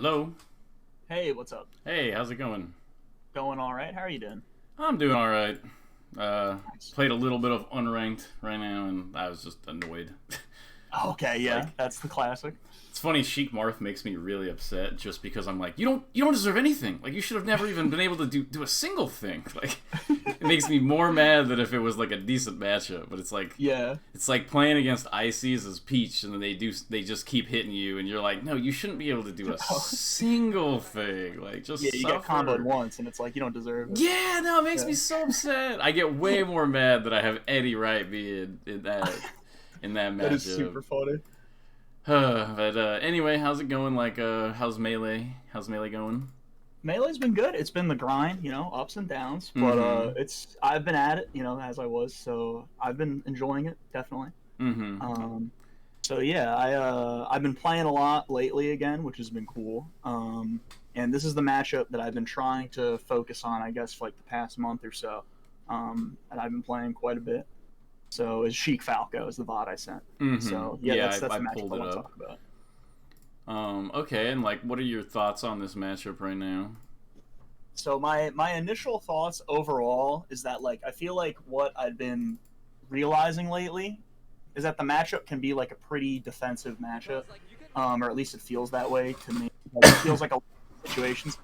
Hello. Hey, what's up? Hey, how's it going? Going all right? How are you doing? I'm doing all right. Nice. Played a little bit of unranked right now, and I was just annoyed. Okay, yeah, like, that's the classic. it's funny. Sheik Marth makes me really upset just because I'm like, you don't deserve anything. Like, you should have never even been able to do a single thing. Like, it makes me more mad than if it was like a decent matchup. But Yeah. it's like playing against Ices as Peach, and then they just keep hitting you, and you're like, no, you shouldn't be able to do a single thing. Like, Yeah, just you get comboed suffer. once, and it's like you don't deserve it. Yeah, no, it makes me Yeah. so upset. I get way more mad that I have any right being in that That is matchup. super funny. But anyway, how's it going? Like, how's melee? How's melee going? Melee's been good. It's been the grind, ups and downs, but Mm-hmm. it's I've been at it, as I was, so I've been enjoying it definitely. Mm-hmm. Um, so yeah, I've been playing a lot lately again, which has been cool. And this is the matchup that I've been trying to focus on, I guess, for like the past month or so. And I've been playing quite a bit. So is Sheik Falco is the VOD I sent. Mm-hmm. So yeah, Yeah, that's I the matchup pulled I it want to up. talk about. Okay, and like, what are your thoughts on this matchup right now? So my initial thoughts overall is that like I feel like what I've been realizing lately is that the matchup can be like a pretty defensive matchup, or at least it feels that way to me. Like, it feels like a lot of situations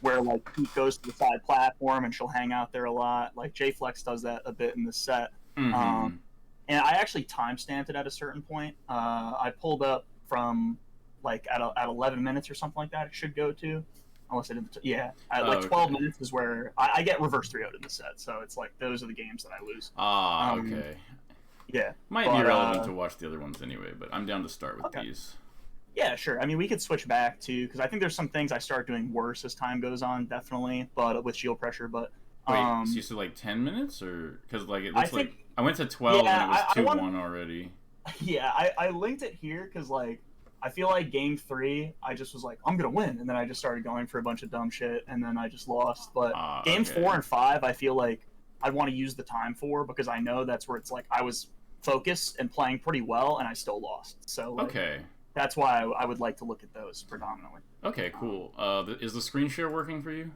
where like Pete goes to the side platform and she'll hang out there a lot. Like J Flex does that a bit in this set. Um, Mm-hmm. and I actually time stamped it at a certain point. I pulled up from like at 11 minutes or something like that. It should go to, unless I did. Yeah, at Oh, like 12 okay. minutes is where I get reverse 3 0'd in the set. So it's like those are the games that I lose. Ah, Um, okay. yeah, Might be but relevant to watch the other ones anyway, but I'm down to start with okay. these. Yeah, sure. I mean, we could switch back to because I think there's some things I start doing worse as time goes on, definitely, but with shield pressure. But Wait, so you um, said like 10 minutes? Or. Because, like, it I looks like. think I went to 12 and yeah, it was I 2 want 1 already. yeah, I linked it here because like I feel like game three, I just was like I'm gonna win, and then I just started going for a bunch of dumb shit, and then I just lost. But Ah, games okay. four and five, I feel like I'd want to use the time for because I know that's where it's like I was focused and playing pretty well, and I still lost. So like Okay. that's why I would like to look at those predominantly. Okay, Um, cool. Is the screen share working for you?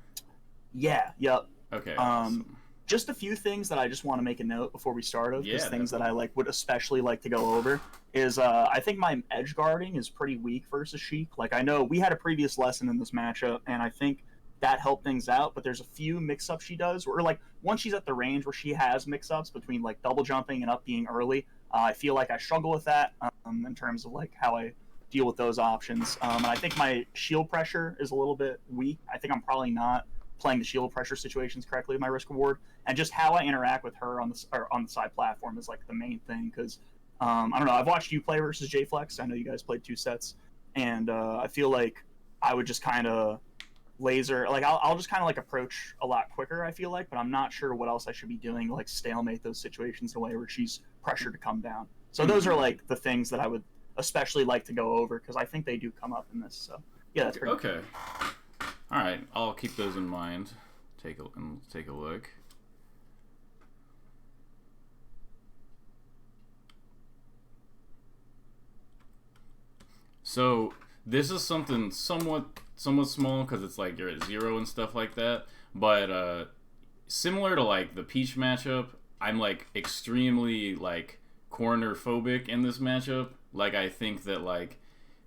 yeah, yep. Okay, Um, awesome. just a few things that I just want to make a note before we start of, because Yeah, things that I definitely. like would especially like to go over is I think my edge guarding is pretty weak versus Sheik. Like I know we had a previous lesson in this matchup, and I think that helped things out. But there's a few mix-ups she does, where like once she's at the range where she has mix-ups between like double jumping and up being early, I feel like I struggle with that in terms of like how I deal with those options. And I think my shield pressure is a little bit weak. I think I'm probably not playing the shield pressure situations correctly with my risk reward, and just how I interact with her on the side platform is like the main thing. Because I don't know, I've watched you play versus J Flex. I know you guys played 2 sets, and I feel like I would just kind of laser like I'll just kind of like approach a lot quicker. I feel like, but I'm not sure what else I should be doing to like stalemate those situations in a way where she's pressured to come down. So those are Mm-hmm. like the things that I would especially like to go over because I think they do come up in this. So yeah, that's Okay, pretty much it. okay. All right, I'll keep those in mind. Take a look. So this is something somewhat small because it's like you're at 0 and stuff like that. But similar to like the Peach matchup, I'm like extremely like corner phobic in this matchup. Like I think that like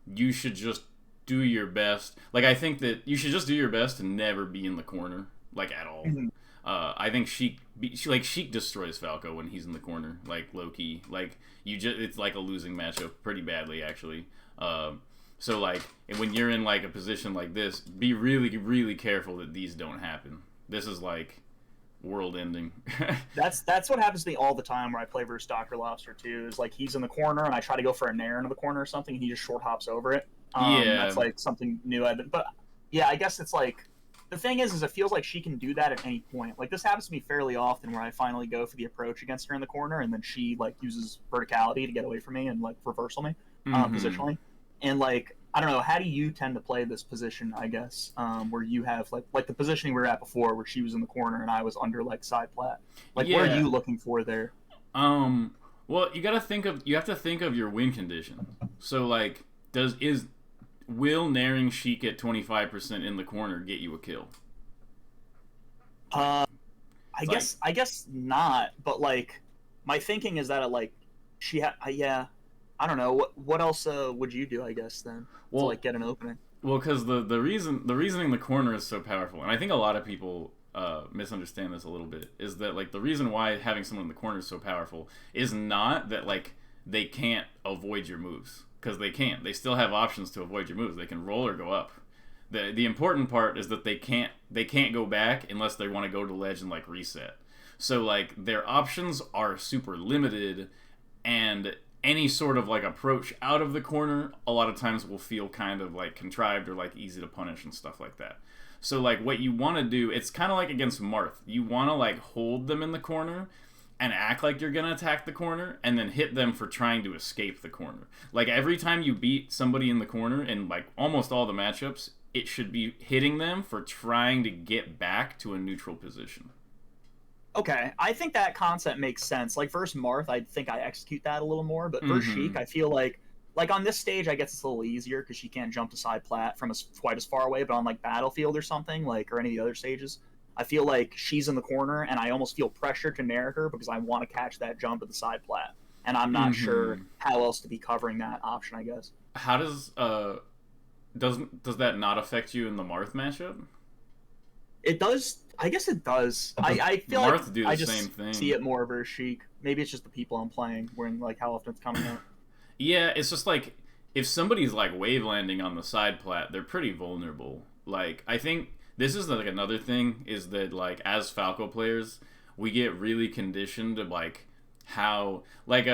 you should just do your best. Like I think that you should just do your best to never be in the corner like at all. Mhm. I think Sheik destroys Falco when he's in the corner, like low key. Like you just it's like a losing matchup pretty badly actually. So like when you're in like a position like this, be really careful that these don't happen. This is like world ending. That's what happens to me all the time where I play versus Doctor Lobster too. Is like he's in the corner and I try to go for a nair into the corner or something, and he just short hops over it. That's Yeah. like something new I've been. But yeah, I guess it's like the thing is it feels like she can do that at any point. Like this happens to me fairly often where I finally go for the approach against her in the corner, and then she like uses verticality to get away from me and like reversal me, Mm-hmm. positionally. And like I don't know, how do you tend to play this position? I guess where you have like the positioning we were at before, where she was in the corner and I was under like side plat. Like, what are Yeah. you looking for there? Um. Well, you have to think of your win condition. So like, does is will naring Sheik at 25% in the corner get you a kill? I guess not, but like my thinking is that like yeah, I don't know what else would you do, I guess, then to like get an opening. Well, because the reasoning the corner is so powerful, and I think a lot of people misunderstand this a little bit, is that like the reason why having someone in the corner is so powerful is not that like they can't avoid your moves, because they can. They still have options to avoid your moves. They can roll or go up. The important part is that they can't go back unless they want to go to ledge and like reset. So like their options are super limited, and any sort of like approach out of the corner a lot of times will feel kind of like contrived or like easy to punish and stuff like that. So like what you want to do, it's kind of like against Marth. You want to like hold them in the corner and act like you're going to attack the corner and then hit them for trying to escape the corner. Like every time you beat somebody in the corner in like almost all the matchups, it should be hitting them for trying to get back to a neutral position. Okay, I think that concept makes sense. Like versus Marth, I think I execute that a little more, but versus Sheik, I feel like on this stage, I guess it's a little easier because she can't jump to side plat from quite as far away. But on like Battlefield or something, like or any of the other stages, I feel like she's in the corner, and I almost feel pressure to nair her because I want to catch that jump to the side plat, and I'm not sure how else to be covering that option, I guess. How does that not affect you in the Marth matchup? It does. I guess it does. I feel Marth like do the I just same thing. see it more versus Sheik. Maybe it's just the people I'm playing, when like how often it's coming out. Yeah, it's just like if somebody's like wave landing on the side plat, they're pretty vulnerable. Like I think this is like another thing is that like as Falco players, we get really conditioned to like how like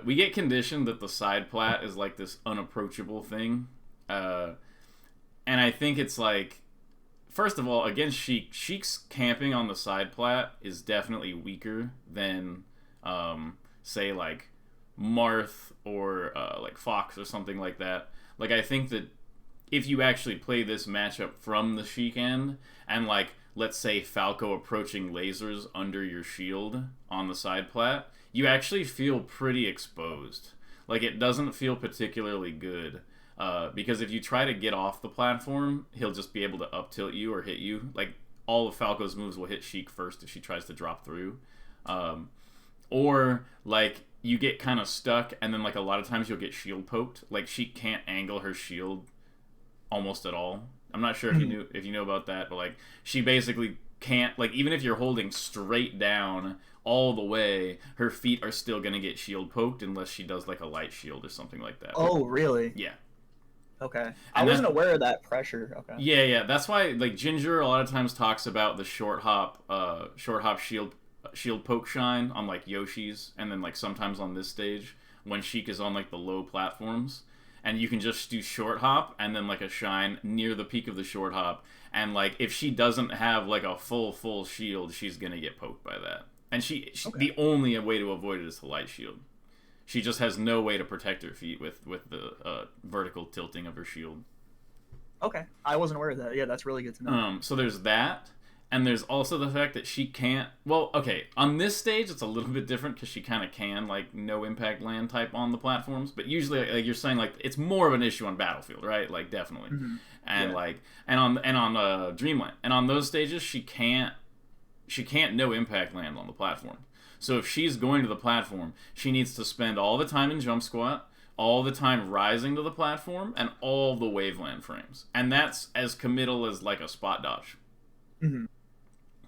we get conditioned that the side plat is like this unapproachable thing. And I think it's like, first of all, against Sheik, Sheik's camping on the side plat is definitely weaker than, say, like, Marth or, like, Fox or something like that. Like, I think that if you actually play this matchup from the Sheik end, and, like, let's say Falco approaching lasers under your shield on the side plat, you actually feel pretty exposed. Like, it doesn't feel particularly good. Because if you try to get off the platform, he'll just be able to up tilt you or hit you. Like, all of Falco's moves will hit Sheik first if she tries to drop through. Or, like, you get kind of stuck, and then, like, a lot of times you'll get shield poked. Like, Sheik can't angle her shield almost at all. I'm not sure if you know about that, but, like, she basically can't, like, even if you're holding straight down all the way, her feet are still going to get shield poked unless she does, like, a light shield or something like that. Oh, really? Yeah. Okay. I wasn't aware of that pressure. Okay. Yeah. That's why, like, Ginger a lot of times talks about the short hop shield poke shine on, like, Yoshi's, and then, like, sometimes on this stage when Sheik is on, like, the low platforms, and you can just do short hop and then, like, a shine near the peak of the short hop, and, like, if she doesn't have, like, a full shield, she's gonna get poked by that. And the only way to avoid it is the light shield. She just has no way to protect her feet with the vertical tilting of her shield. Okay, I wasn't aware of that. Yeah, that's really good to know. So there's that, and there's also the fact that she can't. Well, okay, on this stage it's a little bit different because she kind of can like no impact land type on the platforms, but usually like you're saying like it's more of an issue on Battlefield, right? Like definitely, and like and on Dreamland, and on those stages she can't no impact land on the platform. So if she's going to the platform, she needs to spend all the time in jump squat, all the time rising to the platform, and all the waveland frames. And that's as committal as like a spot dodge.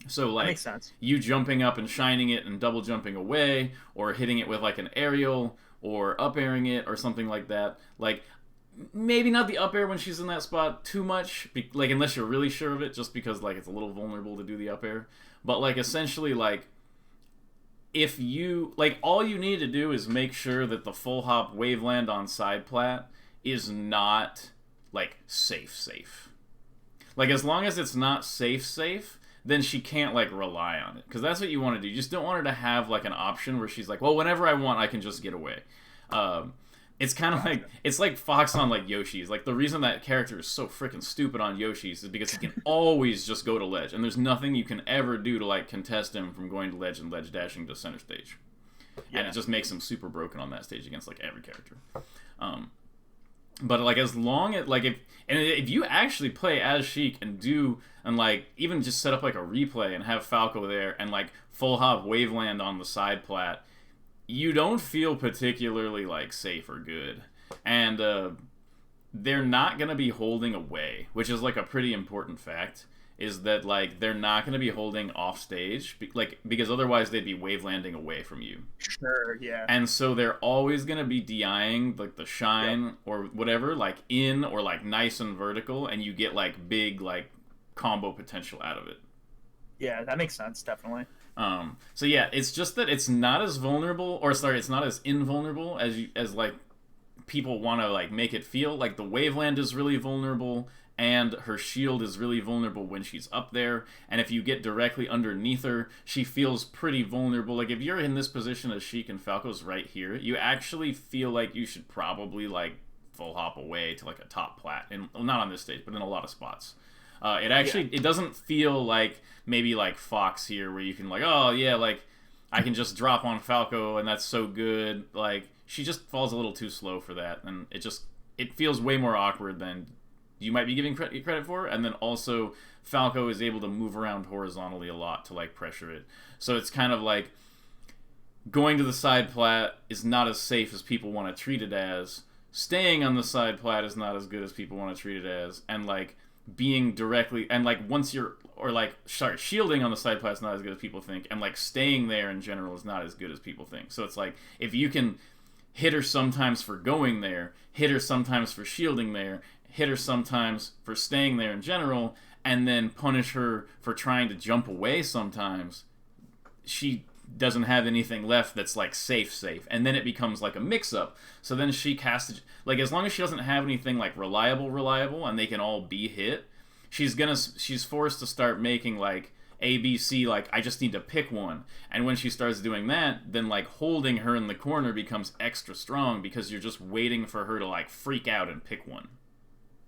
So like that makes sense. You jumping up and shining it and double jumping away, or hitting it with like an aerial, or up airing it, or something like that. Like maybe not the up air when she's in that spot too much, like unless you're really sure of it, just because like it's a little vulnerable to do the up air. But like essentially like, if you like, all you need to do is make sure that the full hop waveland on side plat is not like safe. Like as long as it's not safe, then she can't like rely on it, because that's what you want to do. You just don't want her to have like an option where she's like, well, whenever I want I can just get away. It's kind of like, it's like Fox on like Yoshi's. Like the reason that character is so freaking stupid on Yoshi's is because he can always just go to ledge, and there's nothing you can ever do to like contest him from going to ledge and ledge dashing to center stage. And it just makes him super broken on that stage against like every character. But like as long as like if you actually play as Sheik and like even just set up like a replay and have Falco there and like full hop Waveland on the side plat, you don't feel particularly like safe or good. And they're not gonna be holding away, which is like a pretty important fact. Is that like they're not gonna be holding off stage, because otherwise they'd be wave landing away from you. Sure, yeah. And so they're always gonna be DIing like the shine or whatever, like in or like nice and vertical, and you get like big like combo potential out of it. Yeah, that makes sense, definitely. So yeah, it's just that it's not as vulnerable, or sorry, it's not as invulnerable as like people want to like make it feel. Like the Waveland is really vulnerable, and her shield is really vulnerable when she's up there. And if you get directly underneath her, she feels pretty vulnerable. Like if you're in this position as Sheik and Falco's right here, you actually feel like you should probably like full hop away to like a top plat, and well, not on this stage, but in a lot of spots. It doesn't feel like maybe like Fox here where you can like, oh yeah, like I can just drop on Falco and that's so good. Like she just falls a little too slow for that, and it feels way more awkward than you might be giving credit for. And then also Falco is able to move around horizontally a lot to like pressure it, so it's kind of like going to the side plat is not as safe as people want to treat it as. Staying on the side plat is not as good as people want to treat it as, and like being directly and like once you're or like sorry shielding on the side plat is not as good as people think, and like staying there in general is not as good as people think. So it's like if you can hit her sometimes for going there, hit her sometimes for shielding there, hit her sometimes for staying there in general, and then punish her for trying to jump away sometimes, she doesn't have anything left that's like safe, and then it becomes like a mix-up. So then she has to like, as long as she doesn't have anything like reliable and they can all be hit, she's forced to start making like ABC, like I just need to pick one. And when she starts doing that, then like holding her in the corner becomes extra strong because you're just waiting for her to like freak out and pick one.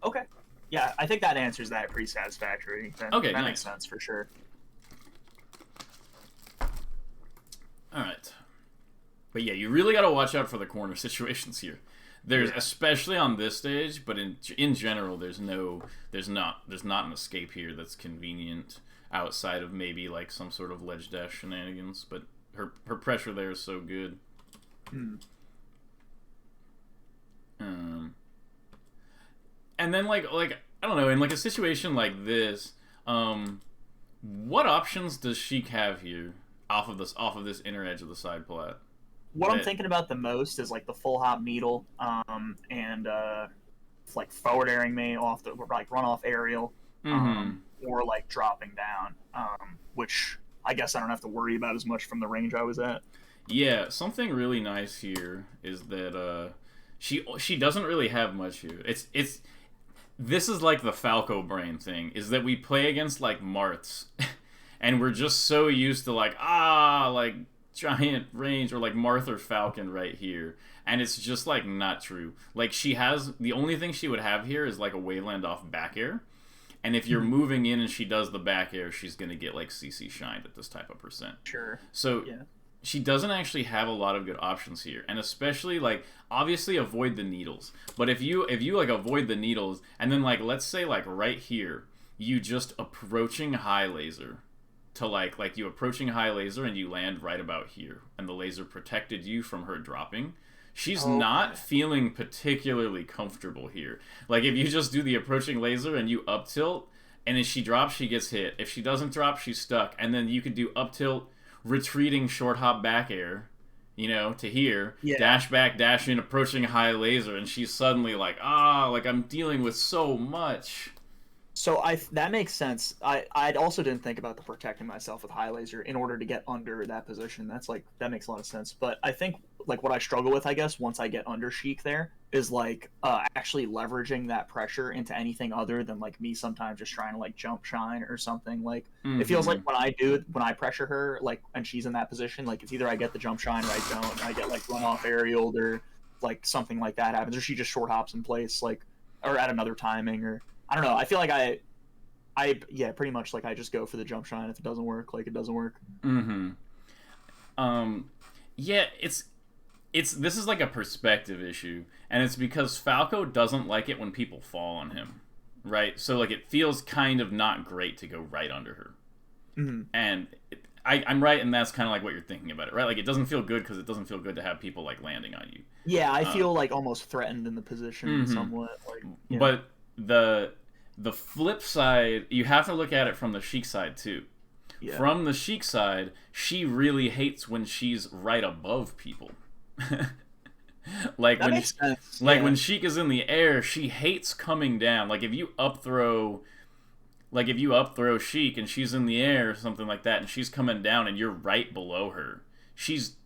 Okay. Yeah, I think that answers that pretty satisfactory. Okay, that nice. Makes sense for sure. Alright. But yeah, you really gotta watch out for the corner situations here. There's especially on this stage, but in general, there's not an escape here that's convenient outside of maybe like some sort of ledge dash shenanigans. But her pressure there is so good. And then like I don't know, in like a situation like this, what options does Sheik have here off of this inner edge of the side plat? What I'm thinking about the most is like the full hop needle, and like forward airing me off the like run off aerial, or like dropping down, which I guess I don't have to worry about as much from the range I was at. Yeah, something really nice here is that she doesn't really have much here. This is like the Falco brain thing, is that we play against like Marths, and we're just so used to like like giant range or like Marth or Falcon right here, and it's just like not true. Like she has the only thing she would have here is like a Waveland off back air, and if you're moving in and she does the back air, she's gonna get like CC shined at this type of percent. Sure. So yeah. She doesn't actually have a lot of good options here, and especially like obviously avoid the needles. But if you like avoid the needles and then like let's say like right here you just approaching high laser to like you approaching high laser and you land right about here and the laser protected you from her dropping, she's not feeling particularly comfortable here. Like if you just do the approaching laser and you up tilt, and if she drops she gets hit, if she doesn't drop she's stuck, and then you could do up tilt retreating short hop back air, to here, dash back, dash in, approaching high laser, and she's suddenly like, like I'm dealing with so much. So that makes sense. I also didn't think about the protecting myself with high laser in order to get under that position. That makes a lot of sense. But I think like what I struggle with, I guess, once I get under Sheik there is like actually leveraging that pressure into anything other than like me sometimes just trying to like jump shine or something. Like it feels like when I pressure her like and she's in that position, like it's either I get the jump shine or I don't, and I get like run off aerial or like something like that happens, or she just short hops in place like or at another timing, or I don't know. I feel like I pretty much like I just go for the jump shine. If it doesn't work, like it doesn't work. Yeah, this is like a perspective issue, and it's because Falco doesn't like it when people fall on him, right? So like it feels kind of not great to go right under her, and I'm right, and that's kind of like what you're thinking about it, right? Like it doesn't feel good because it doesn't feel good to have people like landing on you. Yeah, I feel like almost threatened in the position somewhat. Like, But the flip side, you have to look at it from the Sheik side too. Yeah. From the Sheik side, she really hates when she's right above people. Like that when makes sense. when Sheik is in the air, she hates coming down. Like if you up throw Sheik and she's in the air or something like that, and she's coming down and you're right below her, she's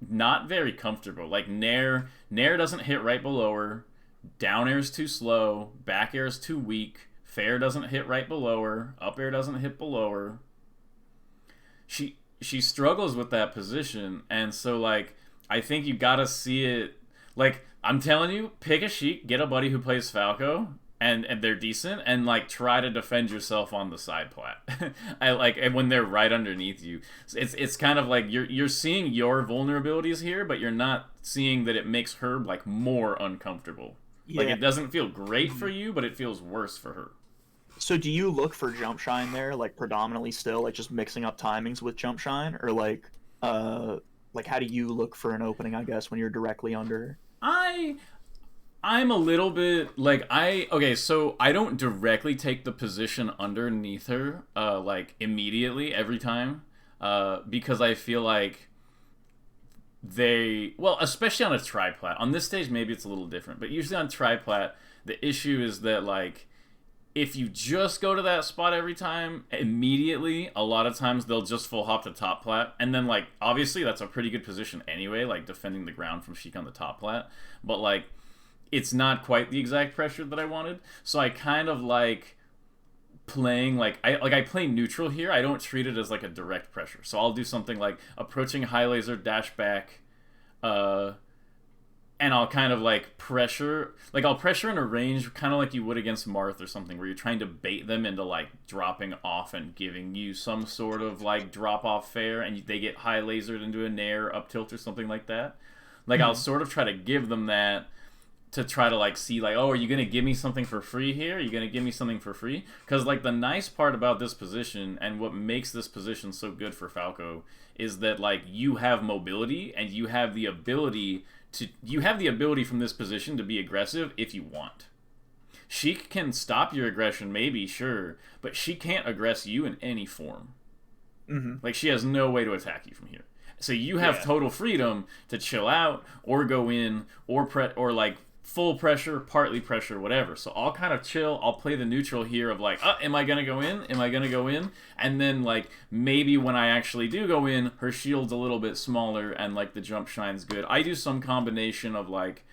not very comfortable. Like Nair doesn't hit right below her. Down air's too slow. Back air's too weak. Fair doesn't hit right below her. Up air doesn't hit below her. She struggles with that position, and so like I think you gotta see it. Like I'm telling you, pick a Sheik, get a buddy who plays Falco, and they're decent, and like try to defend yourself on the side plat. And when they're right underneath you, it's kind of like you're seeing your vulnerabilities here, but you're not seeing that it makes her like more uncomfortable. Yeah. Like it doesn't feel great for you, but it feels worse for her. So do you look for jump shine there, like predominantly still, like just mixing up timings with jump shine, or like how do you look for an opening, I guess, when you're directly under? I'm a little bit like so I don't directly take the position underneath her like immediately every time because I feel like especially on a triplat. On this stage maybe it's a little different, but usually on triplat the issue is that like if you just go to that spot every time, immediately, a lot of times they'll just full hop to top plat. And then, like, obviously that's a pretty good position anyway, like, defending the ground from Sheik on the top plat. But, like, it's not quite the exact pressure that I wanted. So I kind of like playing, I play neutral here. I don't treat it as, like, a direct pressure. So I'll do something like approaching high laser, dash back, and I'll kind of like pressure, like I'll pressure in a range kind of like you would against Marth or something, where you're trying to bait them into like dropping off and giving you some sort of like drop off fair, and they get high lasered into a nair up tilt or something like that. Like I'll sort of try to give them that to try to like see like, oh, are you gonna give me something for free here? Are you gonna give me something for free? Because like the nice part about this position and what makes this position so good for Falco is that like you have mobility and you have the ability from this position to be aggressive if you want. Sheik can stop your aggression, maybe, sure, but she can't aggress you in any form. Like, she has no way to attack you from here. So you have total freedom to chill out, or go in, or like, full pressure, partly pressure, whatever. So I'll kind of chill. I'll play the neutral here of like, am I going to go in? Am I going to go in? And then like maybe when I actually do go in, her shield's a little bit smaller and like the jump shine's good. I do some combination of like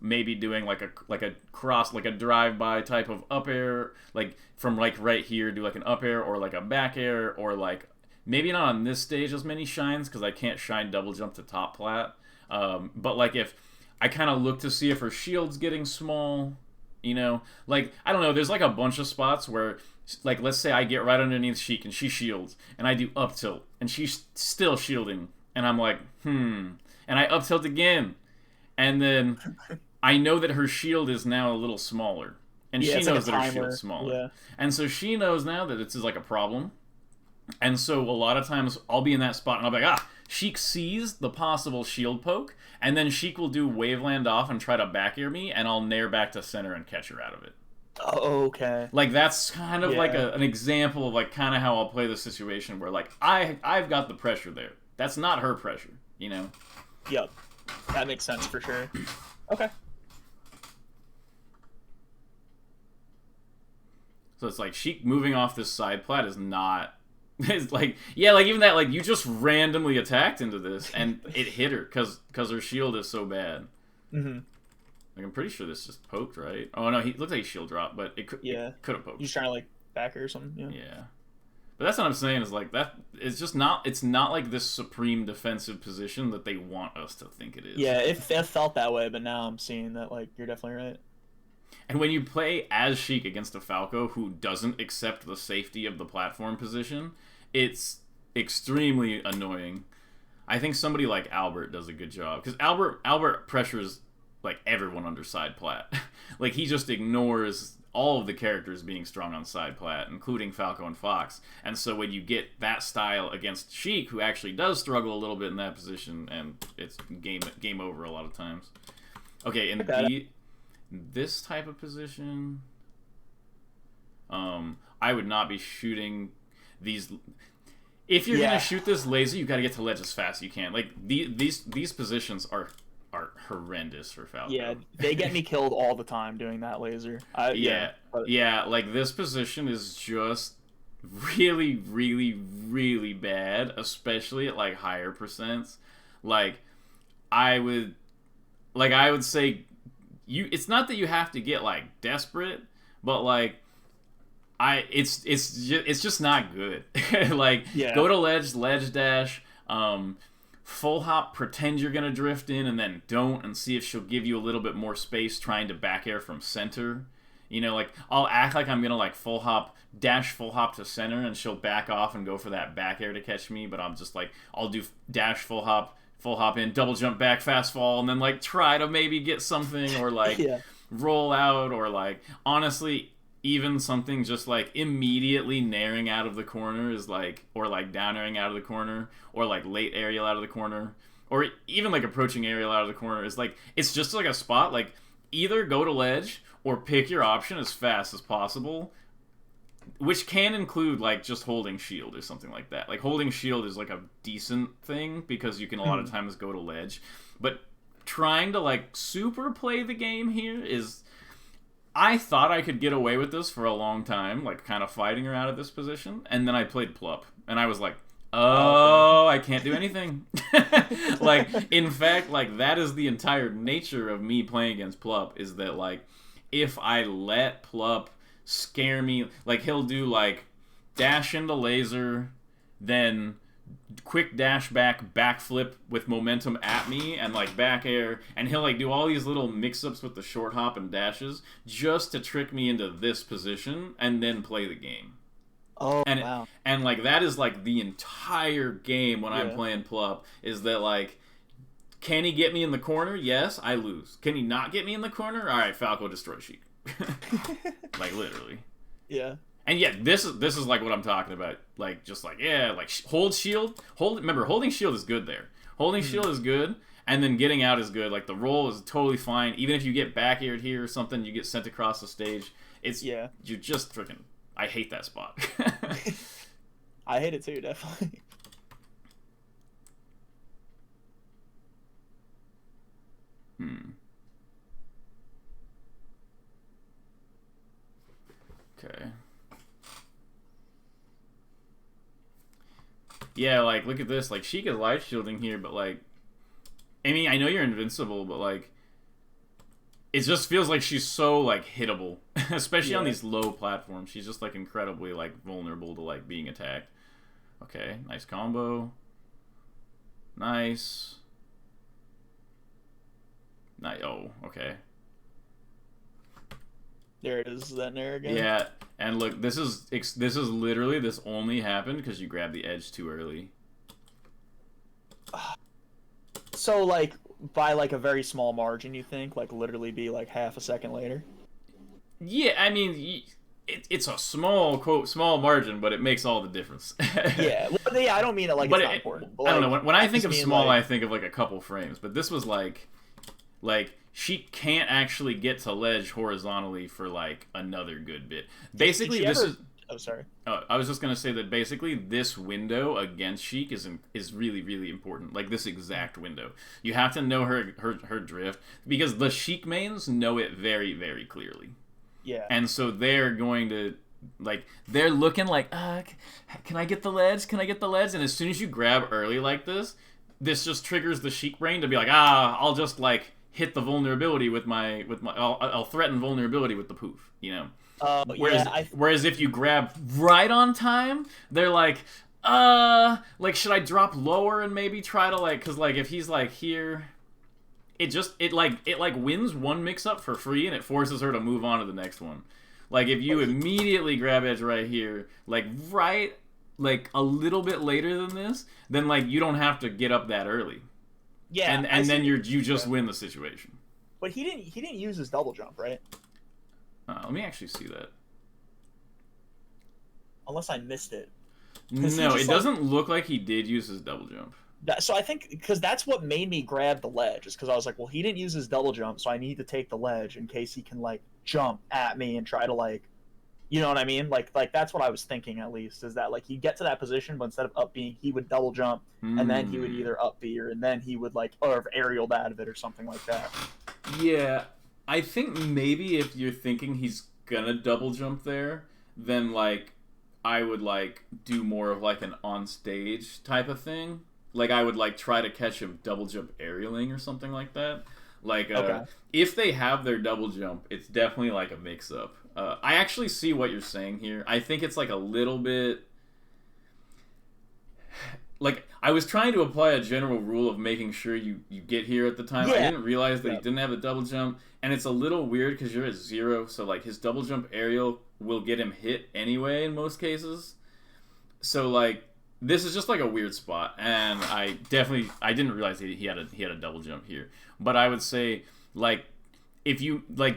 maybe doing like a cross, like a drive-by type of up air, like from like right here, do like an up air or like a back air, or like maybe not on this stage as many shines because I can't shine double jump to top plat. But like if I kind of look to see if her shield's getting small, you know? Like, I don't know, there's like a bunch of spots where, like, let's say I get right underneath Sheik and she shields, and I do up tilt, and she's still shielding, and I'm like, and I up tilt again, and then I know that her shield is now a little smaller, and she knows that her shield's smaller. And so she knows now that this is like a problem, and so a lot of times I'll be in that spot, and I'll be like, Sheik sees the possible shield poke, and then Sheik will do waveland off and try to back air me, and I'll nair back to center and catch her out of it. Oh, okay. Like, that's kind of like an example of like kind of how I'll play the situation where like I've got the pressure there. That's not her pressure, you know? Yep. That makes sense for sure. Okay. So it's like Sheik moving off this side plat is not... It's like, yeah, like even that, like you just randomly attacked into this and it hit her because her shield is so bad. Like I'm pretty sure this just poked, right? Oh no, he looks like he shield dropped, but it could have poked. He's trying to like back her or something. Yeah, but that's what I'm saying is like that. It's just not. It's not like this supreme defensive position that they want us to think it is. Yeah, it felt that way, but now I'm seeing that like you're definitely right. And when you play as Sheik against a Falco who doesn't accept the safety of the platform position, it's extremely annoying. I think somebody like Albert does a good job because Albert pressures like everyone under side plat. Like he just ignores all of the characters being strong on side plat, including Falco and Fox. And so when you get that style against Sheik, who actually does struggle a little bit in that position, and it's game over a lot of times. Okay, in this type of position, I would not be shooting these. If you're gonna shoot this laser, you got to get to ledge as fast as you can. Like these positions are horrendous for Falco. Yeah, they get me killed all the time doing that laser. Yeah, like this position is just really, really, really bad, especially at like higher percents. Like I would say it's not that you have to get like desperate, but like it's just not good. Like go to ledge dash, full hop, pretend you're gonna drift in, and then don't, and see if she'll give you a little bit more space trying to back air from center. You know, like I'll act like I'm gonna like full hop to center, and she'll back off and go for that back air to catch me. But I'm just like, I'll do dash full hop in, double jump back, fast fall, and then like try to maybe get something, or like roll out, or like honestly, even something just like immediately naring out of the corner is like, or like down airing out of the corner, or like late aerial out of the corner, or even like approaching aerial out of the corner is like, it's just like a spot, like either go to ledge or pick your option as fast as possible, which can include like just holding shield or something like that. Like holding shield is like a decent thing because you can a lot of times go to ledge, but trying to like super play the game here is, I thought I could get away with this for a long time, like kind of fighting her out of this position, and then I played Plup, and I was like, oh, I can't do anything. Like, in fact, like that is the entire nature of me playing against Plup, is that like, if I let Plup scare me, like he'll do like dash into laser, then quick dash backflip with momentum at me, and like back air, and he'll like do all these little mix-ups with the short hop and dashes just to trick me into this position and then play the game. Oh, and wow. And like that is like the entire game when I'm playing Plup, is that like, can he get me in the corner? Yes, I lose. Can he not get me in the corner? All right, Falco destroy Sheik. Like literally. Yeah. And yeah, this is like what I'm talking about. Like just like, yeah, like hold shield. Remember, holding shield is good there. Holding shield is good, and then getting out is good. Like the roll is totally fine. Even if you get back aired here or something, you get sent across the stage. It's you're just freaking. I hate that spot. I hate it too, definitely. Okay. Yeah, like, look at this. Like, Sheik is life shielding here, but, like, I mean, I know you're invincible, but, like, it just feels like she's so, like, hittable. Especially on these low platforms. She's just, like, incredibly, like, vulnerable to, like, being attacked. Okay, nice combo. Nice. Oh, okay. There it is, that nair again. Yeah, and look, this is literally, this only happened because you grabbed the edge too early. So, like, by, like, a very small margin, you think? Like, literally be, like, half a second later? Yeah, I mean, it's a small, quote, small margin, but it makes all the difference. Yeah, well, yeah, I don't mean it like it's not important. But, I don't know, when I think of small, like, I think of, like, a couple frames, but this was, like, she can't actually get to ledge horizontally for, like, another good bit. Basically, this is... Oh, sorry. I was just going to say that basically this window against Sheik is really, really important. Like, this exact window. You have to know her drift, because the Sheik mains know it very, very clearly. Yeah. And so they're going to... Like, they're looking like, can I get the ledge? Can I get the ledge? And as soon as you grab early like this just triggers the Sheik brain to be like, I'll just, like... hit the vulnerability with my I'll threaten vulnerability with the poof, you know. Whereas if you grab right on time, they're like should I drop lower and maybe try to, like, cuz like if he's like here, it wins one mix up for free and it forces her to move on to the next one. Like if you immediately grab edge right here, like right like a little bit later than this, then like you don't have to get up that early. Yeah, and then you just win the situation. But he didn't use his double jump, right? Let me actually see that. Unless I missed it. No, it doesn't look like he did use his double jump. So I think because that's what made me grab the ledge, is because I was like, well, he didn't use his double jump, so I need to take the ledge in case he can like jump at me and try to like, you know what I mean? Like that's what I was thinking, at least, is that like he'd get to that position, but instead of up being, he would double jump, and then he would either up B, and then he would like or aerialed out of it or something like that. Yeah, I think maybe if you're thinking he's gonna double jump there, then like I would like do more of like an on stage type of thing. Like I would like try to catch him double jump aerialing or something like that. Like if they have their double jump, it's definitely like a mix up. I actually see what you're saying here. I think it's like a little bit like I was trying to apply a general rule of making sure you get here at the time. Yeah. I didn't realize that he didn't have a double jump, and it's a little weird because you're at 0, so like his double jump aerial will get him hit anyway in most cases. So like this is just like a weird spot, and I didn't realize he had a double jump here. But I would say like if you like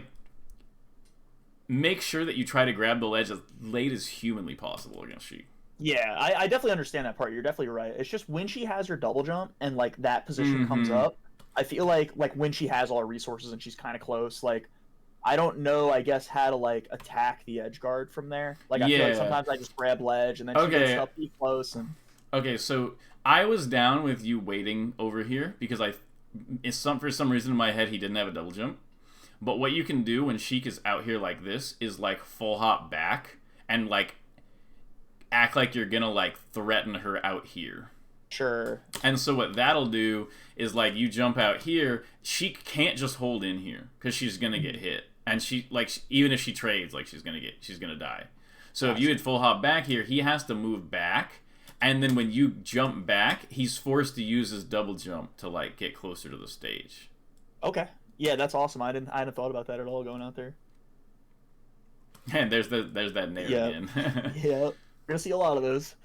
make sure that you try to grab the ledge as late as humanly possible against Sheik. Yeah, I definitely understand that part. You're definitely right. It's just when she has her double jump and like that position comes up, I feel like when she has all her resources and she's kind of close, like I don't know, I guess, how to like attack the edge guard from there. Like I feel like sometimes I just grab ledge and then she gets up too close. And okay, so I was down with you waiting over here because for some reason in my head he didn't have a double jump. But what you can do when Sheik is out here like this is like full hop back and like act like you're gonna like threaten her out here. Sure. And so what that'll do is like you jump out here, Sheik can't just hold in here because she's gonna get hit, and she like even if she trades, like she's gonna die. So if you had full hop back here, he has to move back, and then when you jump back, he's forced to use his double jump to like get closer to the stage. Okay. Yeah, that's awesome. I hadn't thought about that at all going out there. And there's that nair again. Yeah. We're gonna see a lot of those.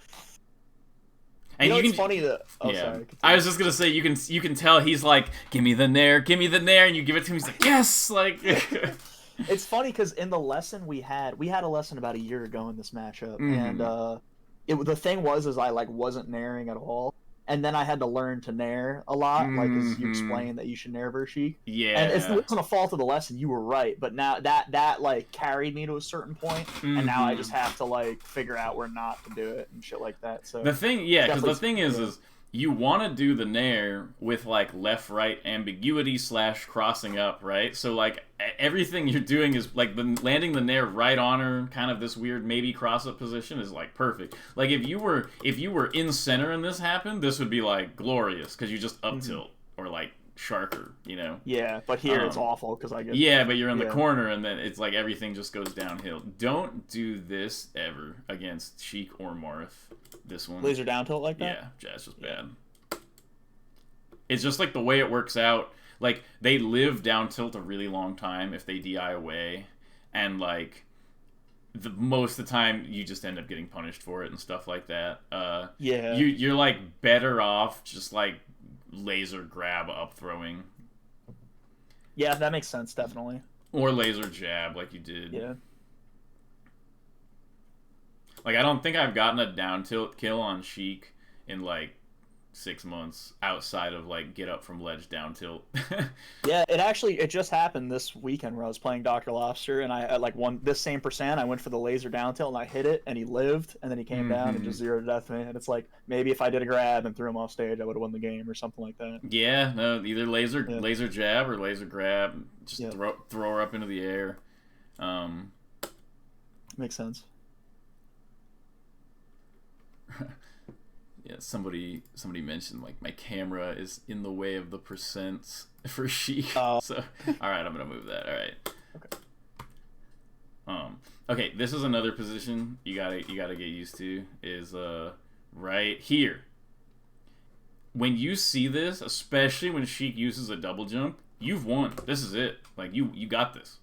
And it's funny that. Oh, yeah. Sorry. I was just gonna say you can tell he's like, give me the nair, and you give it to him. He's like, yes, like. It's funny because in the lesson we had a lesson about a year ago in this matchup, and the thing was I like wasn't nairing at all, and then I had to learn to nair a lot, like as you explained that you should nair versus Sheik. Yeah. And it wasn't a fault of the lesson. You were right, but now that like carried me to a certain point, and now I just have to like figure out where not to do it and shit like that. So the thing, because the thing is you want to do the nair with like left-right ambiguity / crossing up, right? So like everything you're doing is like landing the nair right on her, kind of this weird maybe cross-up position is like perfect. Like if you were in center and this happened, this would be like glorious because you just up tilt or like sharker, you know? Yeah, but here it's awful because I get... Yeah, but you're in the corner and then it's like everything just goes downhill. Don't do this ever against Sheik or Marth. This one. Laser down tilt like that? Yeah, that's just bad. It's just like the way it works out. Like, they live down tilt a really long time if they DI away. And, like, most of the time, you just end up getting punished for it and stuff like that. Yeah. You're, like, better off just, like, laser grab up throwing. Yeah, that makes sense, definitely. Or laser jab like you did. Yeah. Like, I don't think I've gotten a down tilt kill on Sheik in, like, 6 months outside of, like, get up from ledge down tilt. Yeah, it just happened this weekend where I was playing Dr. Lobster, and I like won this same percent. I went for the laser down tilt, and I hit it, and he lived, and then he came down and just zeroed death me. And it's like, maybe if I did a grab and threw him off stage, I would have won the game or something like that. Yeah, no, either laser jab or laser grab. Just throw her up into the air. Makes sense. Yeah, somebody mentioned like my camera is in the way of the percents for Sheik. Oh. So, all right, I'm gonna move that. All right. Okay. Okay, this is another position you gotta get used to. Is right here. When you see this, especially when Sheik uses a double jump, you've won. This is it. Like, you got this.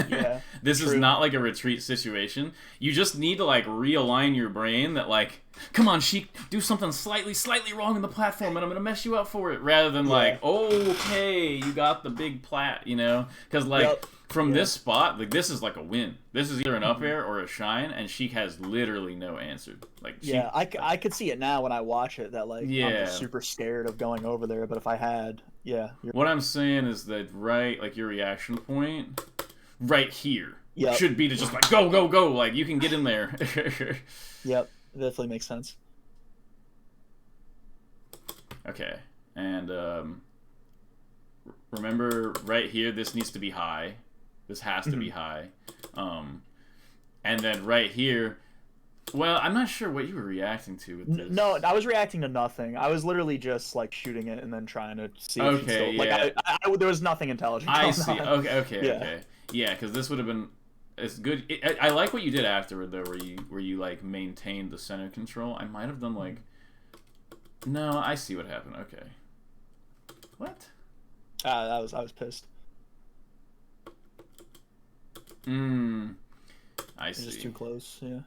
Yeah. This is not like a retreat situation. You just need to like realign your brain that like, come on, Sheik, do something slightly wrong in the platform, and I'm gonna mess you up for it. Rather than like, okay, you got the big plat, you know? Because like from this spot, like this is like a win. This is either an up air or a shine, and Sheik has literally no answer. Like, I could see it now when I watch it that like I'm just super scared of going over there. But if I had, what I'm saying is that like your reaction point. Right here should be to just like go, like you can get in there. Yep, definitely makes sense. Okay, and remember right here, this needs to be high. This has to be high. And then right here, well, I'm not sure what you were reacting to with this. No, I was reacting to nothing. I was literally just like shooting it and then trying to see if she'd still, like there was nothing intelligent. I see. Okay. Yeah, because this would have been. It's good. I like what you did afterward though, where you like maintained the center control. I might have done like. No, I see what happened. Okay. What? I was pissed. I see. Just too close. Yeah.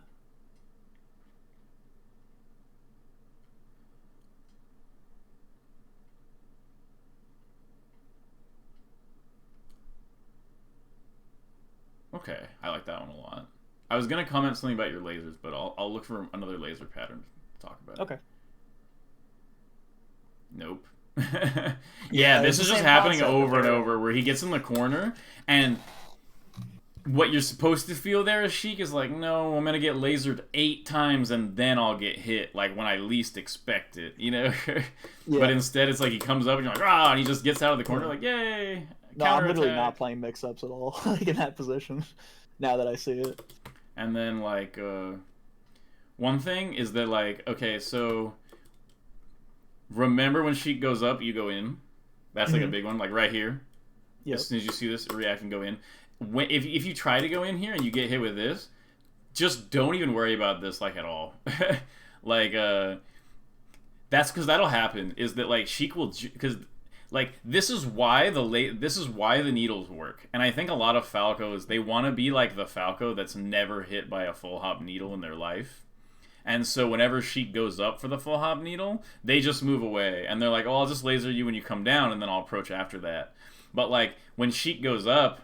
Okay, I like that one a lot. I was gonna comment something about your lasers, but I'll look for another laser pattern to talk about. Okay. Nope. Yeah, this is just happening over and over, where he gets in the corner, and what you're supposed to feel there as Sheik is like, no, I'm gonna get lasered 8 times and then I'll get hit, like when I least expect it, you know? But instead, it's like he comes up and you're like, ah, and he just gets out of the corner, like, yay. No, I'm literally not playing mix-ups at all, like in that position, now that I see it. And then, like, one thing is that, like, okay, so remember when Sheik goes up, you go in. That's, like, a big one, like, right here. Yep. As soon as you see this, react and go in. If you try to go in here and you get hit with this, just don't even worry about this, like, at all. Like, that's because that'll happen, is that, like, Sheik will... Because... Like, this is why the needles work. And I think a lot of Falcos, they want to be like the Falco that's never hit by a full hop needle in their life. And so whenever Sheik goes up for the full hop needle, they just move away. And they're like, oh, I'll just laser you when you come down, and then I'll approach after that. But, like, when Sheik goes up,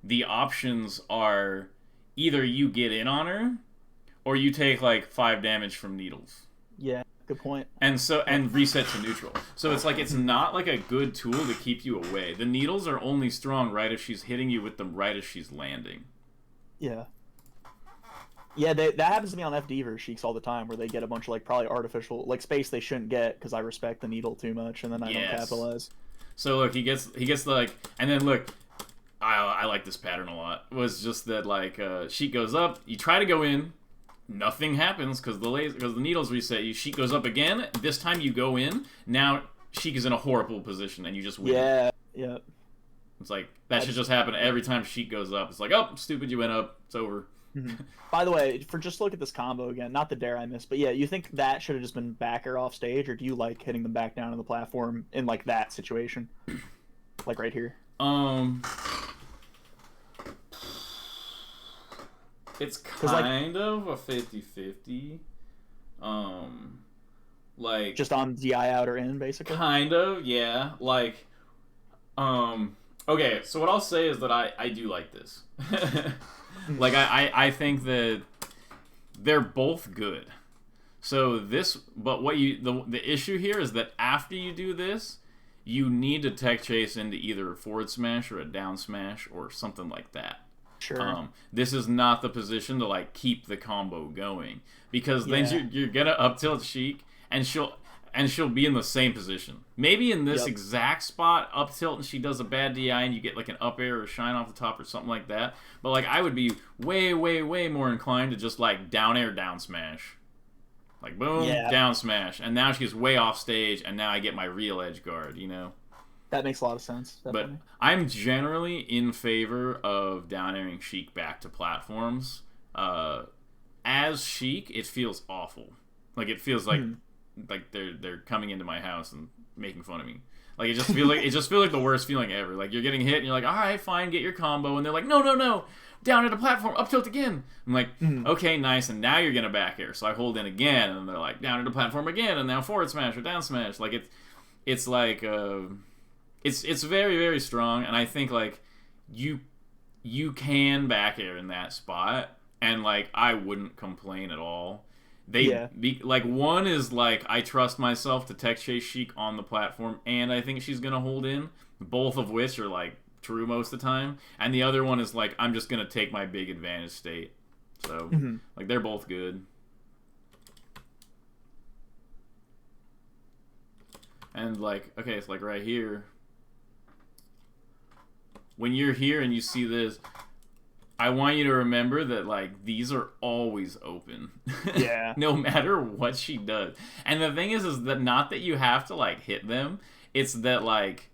the options are either you get in on her, or you take, like, 5 damage from needles. Yeah. Good point. And reset to neutral. So it's like, it's not like a good tool to keep you away. The needles are only strong right if she's hitting you with them right as she's landing. Yeah. Yeah, that happens to me on FD versus Sheiks all the time, where they get a bunch of like probably artificial like space they shouldn't get because I respect the needle too much, and then I don't capitalize. So look, he gets like, and then look, I like this pattern a lot. Was just that like Sheik goes up, you try to go in. Nothing happens because the needles reset you. Sheik goes up again. This time you go in. Now Sheik is in a horrible position and you just win. Yeah. It's like that should just happen every time Sheik goes up. It's like, oh, stupid, you went up. It's over. By the way, just look at this combo again. Not the dare I missed, but yeah, you think that should have just been back air off stage, or do you like hitting them back down on the platform in like that situation, like right here? It's kind of a 50-50. Like... Just on DI out or in, basically? Kind of, yeah. Like, okay, so what I'll say is that I do like this. Like, I think that they're both good. So this... But what the issue here is that after you do this, you need to tech chase into either a forward smash or a down smash or something like that. Sure. This is not the position to like keep the combo going, because then you're gonna up tilt Sheik and she'll be in the same position. Maybe in this exact spot up tilt and she does a bad DI and you get like an up air or shine off the top or something like that. But like I would be way more inclined to just like down air down smash. Like boom, down smash, and now she's way off stage, and now I get my real edge guard, you know. That makes a lot of sense. Definitely. But I'm generally in favor of down airing Sheik back to platforms. As Sheik, it feels awful. Like, it feels like like they're coming into my house and making fun of me. Like, it just feels like the worst feeling ever. Like, you're getting hit, and you're like, all right, fine, get your combo. And they're like, no, down at the platform, up tilt again. I'm like, okay, nice, and now you're going to back air. So I hold in again, and they're like, down at the platform again, and now forward smash or down smash. Like, it's like, it's very, very strong, and I think, like, you can back air in that spot, and, like, I wouldn't complain at all. Like, one is, like, I trust myself to tech chase Sheik on the platform, and I think she's going to hold in, both of which are, like, true most of the time. And the other one is, like, I'm just going to take my big advantage state. So, like, they're both good. And, like, okay, it's, like, right here. When you're here and you see this, I want you to remember that, like, these are always open. Yeah. No matter what she does. And the thing is that not that you have to, like, hit them. It's that, like,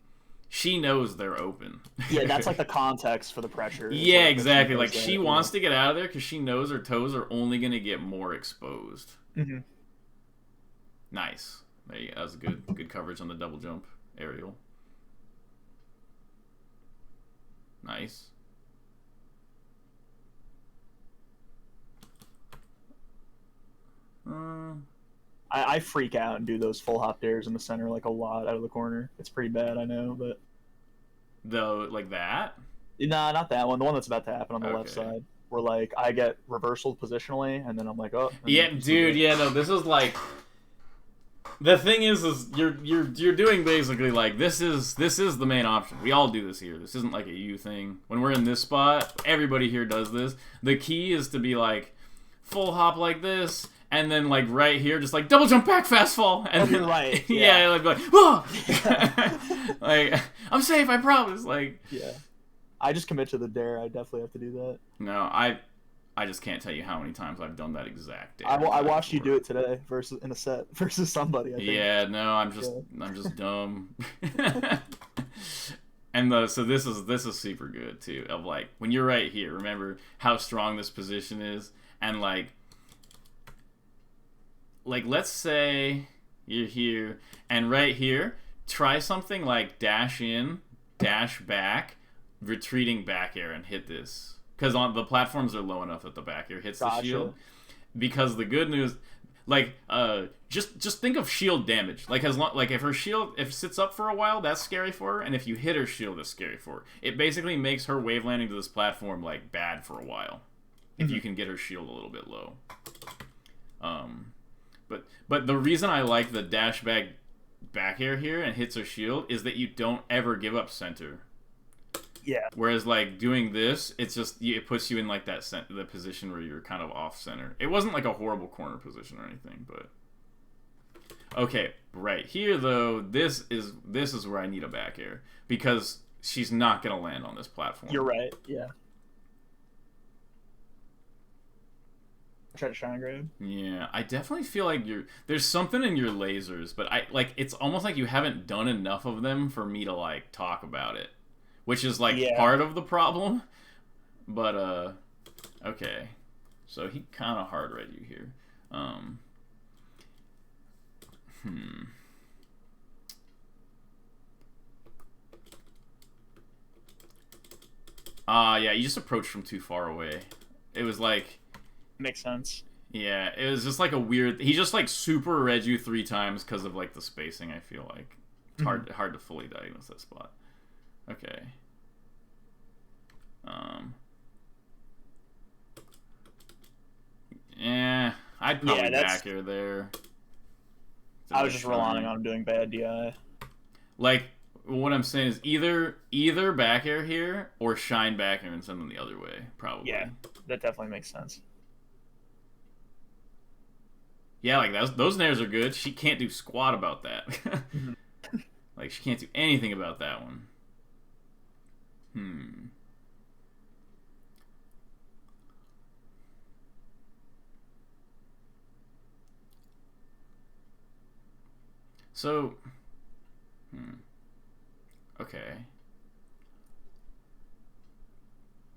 she knows they're open. Yeah, that's, like, the context for the pressure. Yeah, like, exactly. Like, she wants to get out of there because she knows her toes are only going to get more exposed. Nice. There you go. That was good coverage on the double jump aerial. Nice. I freak out and do those full hop dares in the center, like, a lot out of the corner. It's pretty bad, I know, but... Though, like that? Nah, not that one. The one that's about to happen on the left side. Where, like, I get reversaled positionally, and then I'm like, oh... Yeah, dude, yeah, no, this is, like... The thing is you're doing basically, like, this is the main option. We all do this here. This isn't, like, a you thing. When we're in this spot, everybody here does this. The key is to be, like, full hop like this... And then, like, right here, just, like, double jump back, fast fall. And then, right. Yeah, like, whoa! Like, I'm safe, I promise. Like, yeah. I just commit to the dare. I definitely have to do that. No, I just can't tell you how many times I've done that exact dare. I watched you do it today in a set versus somebody, I think. Yeah, no, I'm just dumb. And so this is super good, too. Of, like, when you're right here, remember how strong this position is. And, like, let's say you're here, and right here, try something like dash in, dash back, retreating back air, and hit this. Because on the platforms are low enough that the back air hits the shield. Because the good news, like, just think of shield damage. Like, if her shield sits up for a while, that's scary for her, and if you hit her shield, it's scary for her. It basically makes her wave landing to this platform, like, bad for a while. If you can get her shield a little bit low. But the reason I like the dash back air here and hits her shield is that you don't ever give up center. Yeah. Whereas, like, doing this, it puts you in, like, the position where you're kind of off center. It wasn't like a horrible corner position or anything, but okay, right here though, this is where I need a back air because she's not gonna land on this platform. You're right. Yeah. Try to shine grab. Yeah, I definitely feel like there's something in your lasers, but it's almost like you haven't done enough of them for me to, like, talk about it, which is, like, part of the problem. But okay, so he kind of hard read you here. Yeah, you just approached from too far away. It was like. Makes sense. Yeah, it was just like a weird. He just, like, super read you 3 times because of, like, the spacing. I feel like it's hard to fully diagnose that spot. Okay. Yeah, I'd probably back here there. I was just relying on him doing bad DI. Like, what I'm saying is either back air here or shine back air and send them the other way. Probably. Yeah, that definitely makes sense. Yeah, like those nairs are good. She can't do squat about that. Like, she can't do anything about that one. So, okay.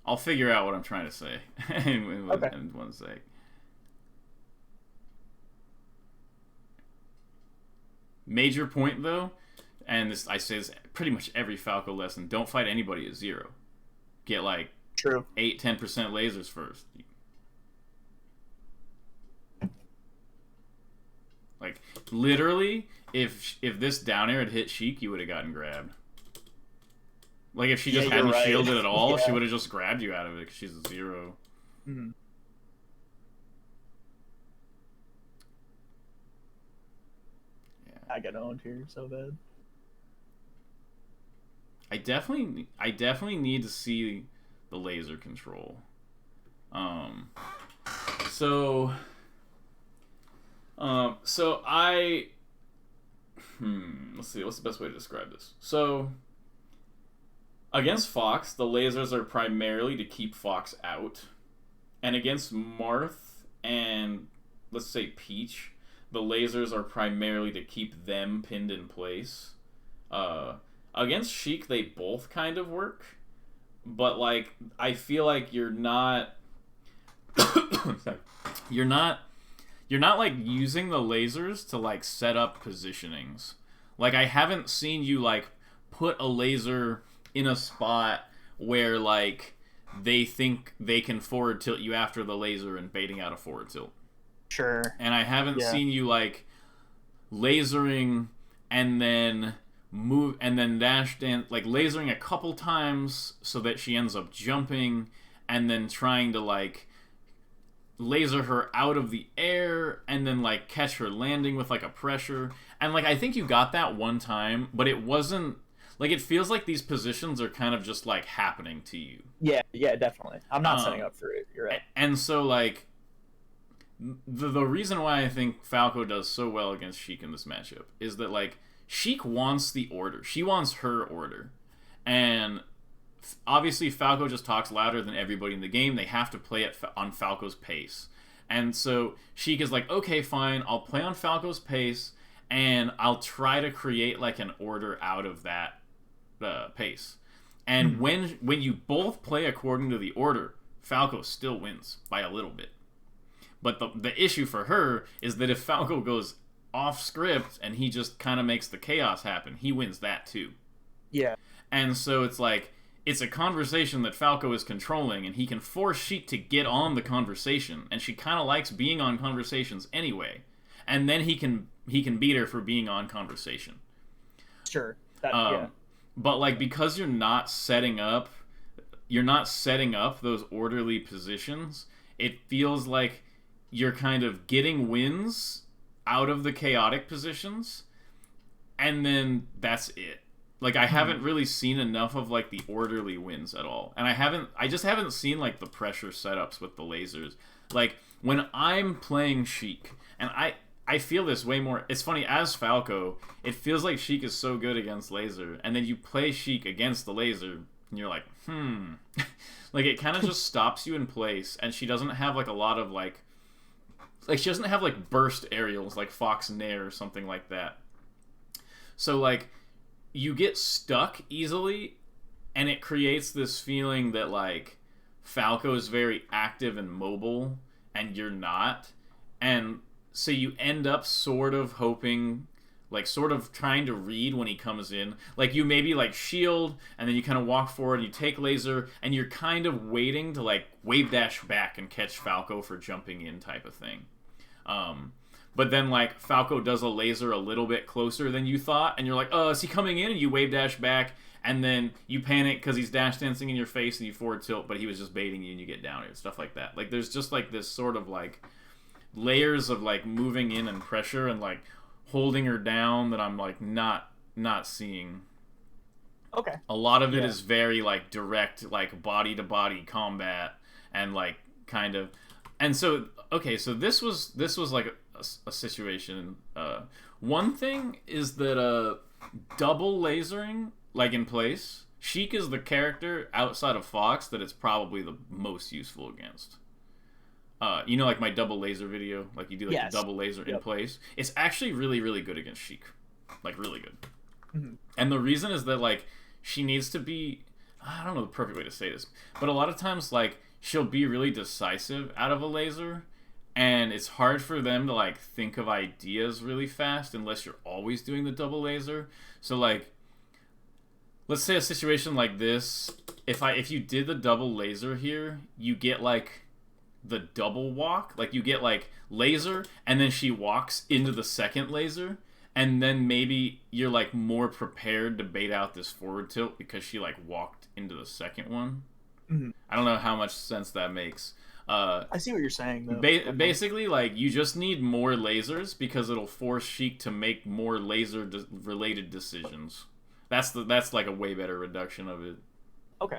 I'll figure out what I'm trying to say in one sec. Major point though, and this I say this pretty much every Falco lesson: don't fight anybody at 0. Get like True. 8-10% lasers first. Like literally, if this down air had hit Sheik, you would have gotten grabbed. Like if she just hadn't shielded at all, she would have just grabbed you out of it because she's a 0. Mm-hmm. Yeah. I got owned here so bad. I definitely need to see the laser control. So I let's see, what's the best way to describe this? So against Fox, the lasers are primarily to keep Fox out. And against Marth and let's say Peach, the lasers are primarily to keep them pinned in place. Against Sheik, they both kind of work, but like I feel like you're not you're not like using the lasers to like set up positionings. Like I haven't seen you like put a laser in a spot where like they think they can forward tilt you after the laser and baiting out a forward tilt. Sure. And I haven't seen you like lasering and then move and then dash dance, like lasering a couple times so that she ends up jumping and then trying to like laser her out of the air and then like catch her landing with like a pressure. And like I think you got that one time, but it wasn't like, it feels like these positions are kind of just like happening to you. Yeah, definitely. I'm not setting up for it. You're right. And so like the reason why I think Falco does so well against Sheik in this matchup is that like Sheik wants the order. She wants her order. And obviously Falco just talks louder than everybody in the game. They have to play it on Falco's pace. And so Sheik is like, okay, fine, I'll play on Falco's pace and I'll try to create like an order out of that pace. And when you both play according to the order, Falco still wins by a little bit. But the issue for her is that if Falco goes off script and he just kind of makes the chaos happen, he wins that too. Yeah. And so it's like, it's a conversation that Falco is controlling, and he can force Sheik to get on the conversation, and she kind of likes being on conversations anyway. And then he can beat her for being on conversation. Sure. But like, because you're not setting up those orderly positions, it feels like you're kind of getting wins out of the chaotic positions, and then that's it. Like, I haven't really seen enough of like the orderly wins at all, and I just haven't seen like the pressure setups with the lasers. Like when I'm playing Sheik, and I feel this way more. It's funny, as Falco, it feels like Sheik is so good against laser, and then you play Sheik against the laser, and you're like, like it kind of just stops you in place, and she doesn't have like a lot of like she doesn't have like burst aerials like Fox Nair or something like that. So like you get stuck easily, and it creates this feeling that like Falco is very active and mobile, and you're not, and so you end up sort of hoping, like sort of trying to read when he comes in. Like you maybe like shield, and then you kind of walk forward and you take laser, and you're kind of waiting to like wave dash back and catch Falco for jumping in type of thing. But then like Falco does a laser a little bit closer than you thought, and you're like, oh, is he coming in? And you wave dash back, and then you panic because he's dash dancing in your face and you forward tilt, but he was just baiting you and you get down here, stuff like that. Like there's just like this sort of like layers of like moving in and pressure and like holding her down that I'm like not seeing. Okay. A lot of it is very like direct, like body to body combat, and like kind of, and so okay, so this was like a situation. One thing is that double lasering like in place, Sheik is the character outside of Fox that it's probably the most useful against. You know, like my double laser video, like you do like the double laser in place. It's actually really, really good against Sheik, like really good. Mm-hmm. And the reason is that like she needs to be, I don't know the perfect way to say this, but a lot of times like she'll be really decisive out of a laser, and it's hard for them to like think of ideas really fast unless you're always doing the double laser. So like, let's say a situation like this, if you did the double laser here, you get like the double walk, like you get like laser and then she walks into the second laser, and then maybe you're like more prepared to bait out this forward tilt because she like walked into the second one. Mm-hmm. I don't know how much sense that makes. I see what you're saying, though. Basically, like, you just need more lasers because it'll force Sheik to make more laser-related decisions. That's like a way better reduction of it. Okay.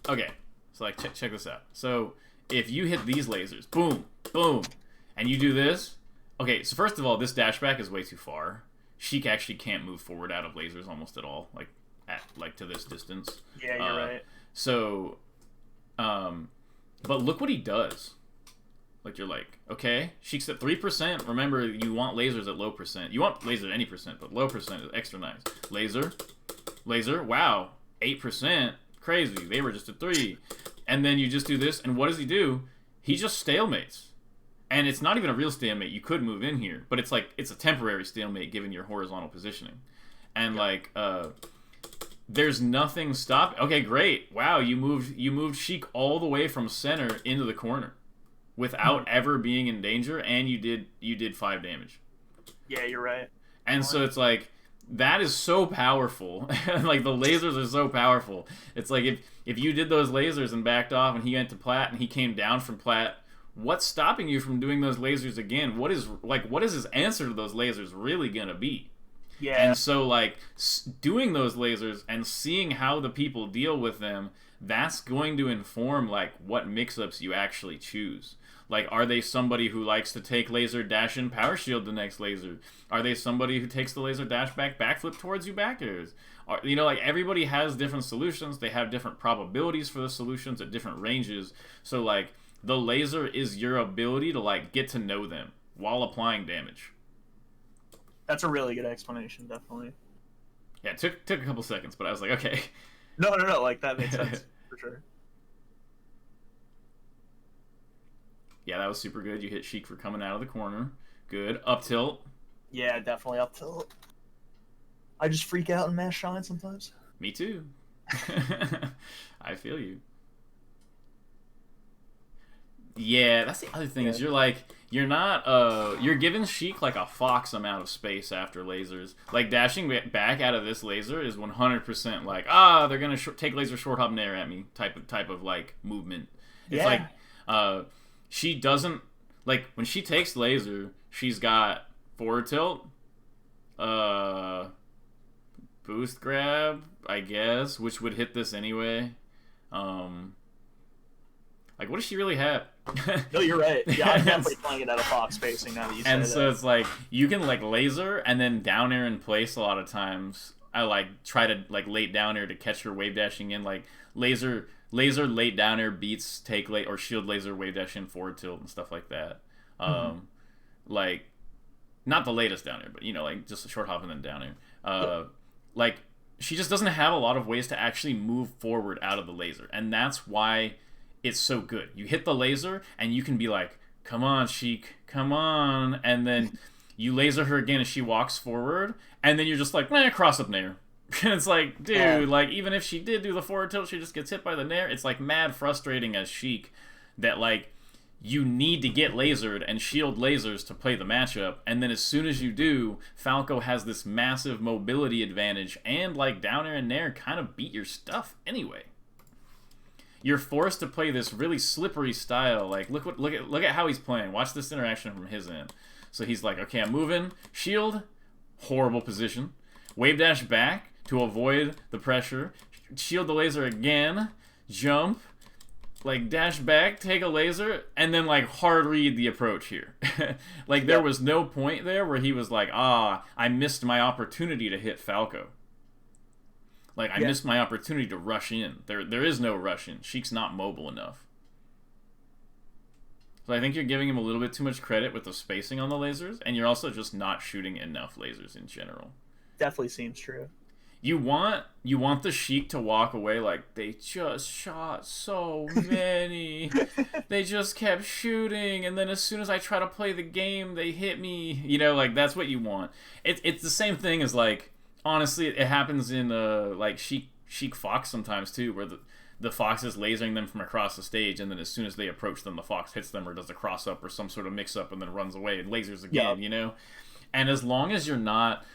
Okay, so like check this out. So if you hit these lasers, boom, boom, and you do this, okay. So first of all, this dash back is way too far. Sheik actually can't move forward out of lasers almost at all, like to this distance. Yeah, you're right. So, but look what he does. Like, you're like, okay, Sheik's at 3%. Remember, you want lasers at low percent. You want laser at any percent, but low percent is extra nice. Laser, wow, 8%. Crazy. They were just at 3. And then you just do this, and what does he do? He just stalemates. And it's not even a real stalemate. You could move in here, but it's like, it's a temporary stalemate given your horizontal positioning. And like, there's nothing stopping. Okay, great. Wow, you moved Sheik all the way from center into the corner without ever being in danger, and you did 5 damage. Yeah, you're right. And so it's like, that is so powerful. Like, the lasers are so powerful. It's like, if you did those lasers and backed off and he went to plat and he came down from plat, what's stopping you from doing those lasers again? What is his answer to those lasers really gonna be? Yeah. And so, like, doing those lasers and seeing how the people deal with them, that's going to inform, like, what mix-ups you actually choose. Like, are they somebody who likes to take laser, dash in, power shield the next laser? Are they somebody who takes the laser, dash back, backflip towards you back airs? You know, like, everybody has different solutions. They have different probabilities for the solutions at different ranges. So, like, the laser is your ability to, like, get to know them while applying damage. That's a really good explanation, definitely. Yeah, it took a couple seconds, but I was like, okay. No, like, that makes sense, for sure. Yeah, that was super good. You hit Sheik for coming out of the corner. Good. Up tilt. Yeah, definitely up tilt. I just freak out in mass shine sometimes. Me too. I feel you. Yeah, that's the other thing, is you're not, you're giving Sheik like a fox amount of space after lasers. Like, dashing back out of this laser is 100% like, they're gonna take laser short hop nair at me type of like movement. It's like, she doesn't, like, when she takes laser, she's got forward tilt, boost grab, I guess, which would hit this anyway. Like, what does she really have? No, you're right. Yeah, I'm definitely playing it at a fox spacing now that you say that. And so it's like, you can, like, laser and then down air in place a lot of times. I, like, try to, like, late down air to catch her wave dashing in. Like, laser late down air beats take late, or shield laser wave dash in forward tilt and stuff like that. Like, not the latest down air, but, you know, like, just a short hop and then down air. Like, she just doesn't have a lot of ways to actually move forward out of the laser. And that's why it's so good. You hit the laser, and you can be like, come on, Sheik, come on. And then you laser her again, and she walks forward, and then you're just like, cross up nair. It's like, dude, like, even if she did do the forward tilt, she just gets hit by the nair. It's, like, mad frustrating as Sheik that, like, you need to get lasered and shield lasers to play the matchup, and then as soon as you do, Falco has this massive mobility advantage, and, like, down air and nair kind of beat your stuff anyway. You're forced to play this really slippery style. Like, look at how he's playing. Watch this interaction from his end. So he's like, okay, I'm moving. Shield, horrible position. Wave dash back to avoid the pressure. Shield the laser again. Jump. Like, dash back, take a laser, and then, like, hard read the approach here. Like, there was no point there where he was like, I missed my opportunity to hit Falco. Like, I missed my opportunity to rush in. There is no rush in. Sheik's not mobile enough. So I think you're giving him a little bit too much credit with the spacing on the lasers, and you're also just not shooting enough lasers in general. Definitely seems true. you want the Sheik to walk away like they just shot so many. They just kept shooting, and then as soon as I try to play the game, they hit me. You know, like that's what you want. It's the same thing as like honestly, it happens in like Sheik Fox sometimes too, where the Fox is lasering them from across the stage, and then as soon as they approach them, the Fox hits them or does a cross up or some sort of mix up, and then runs away and lasers again. You know, and as long as you're not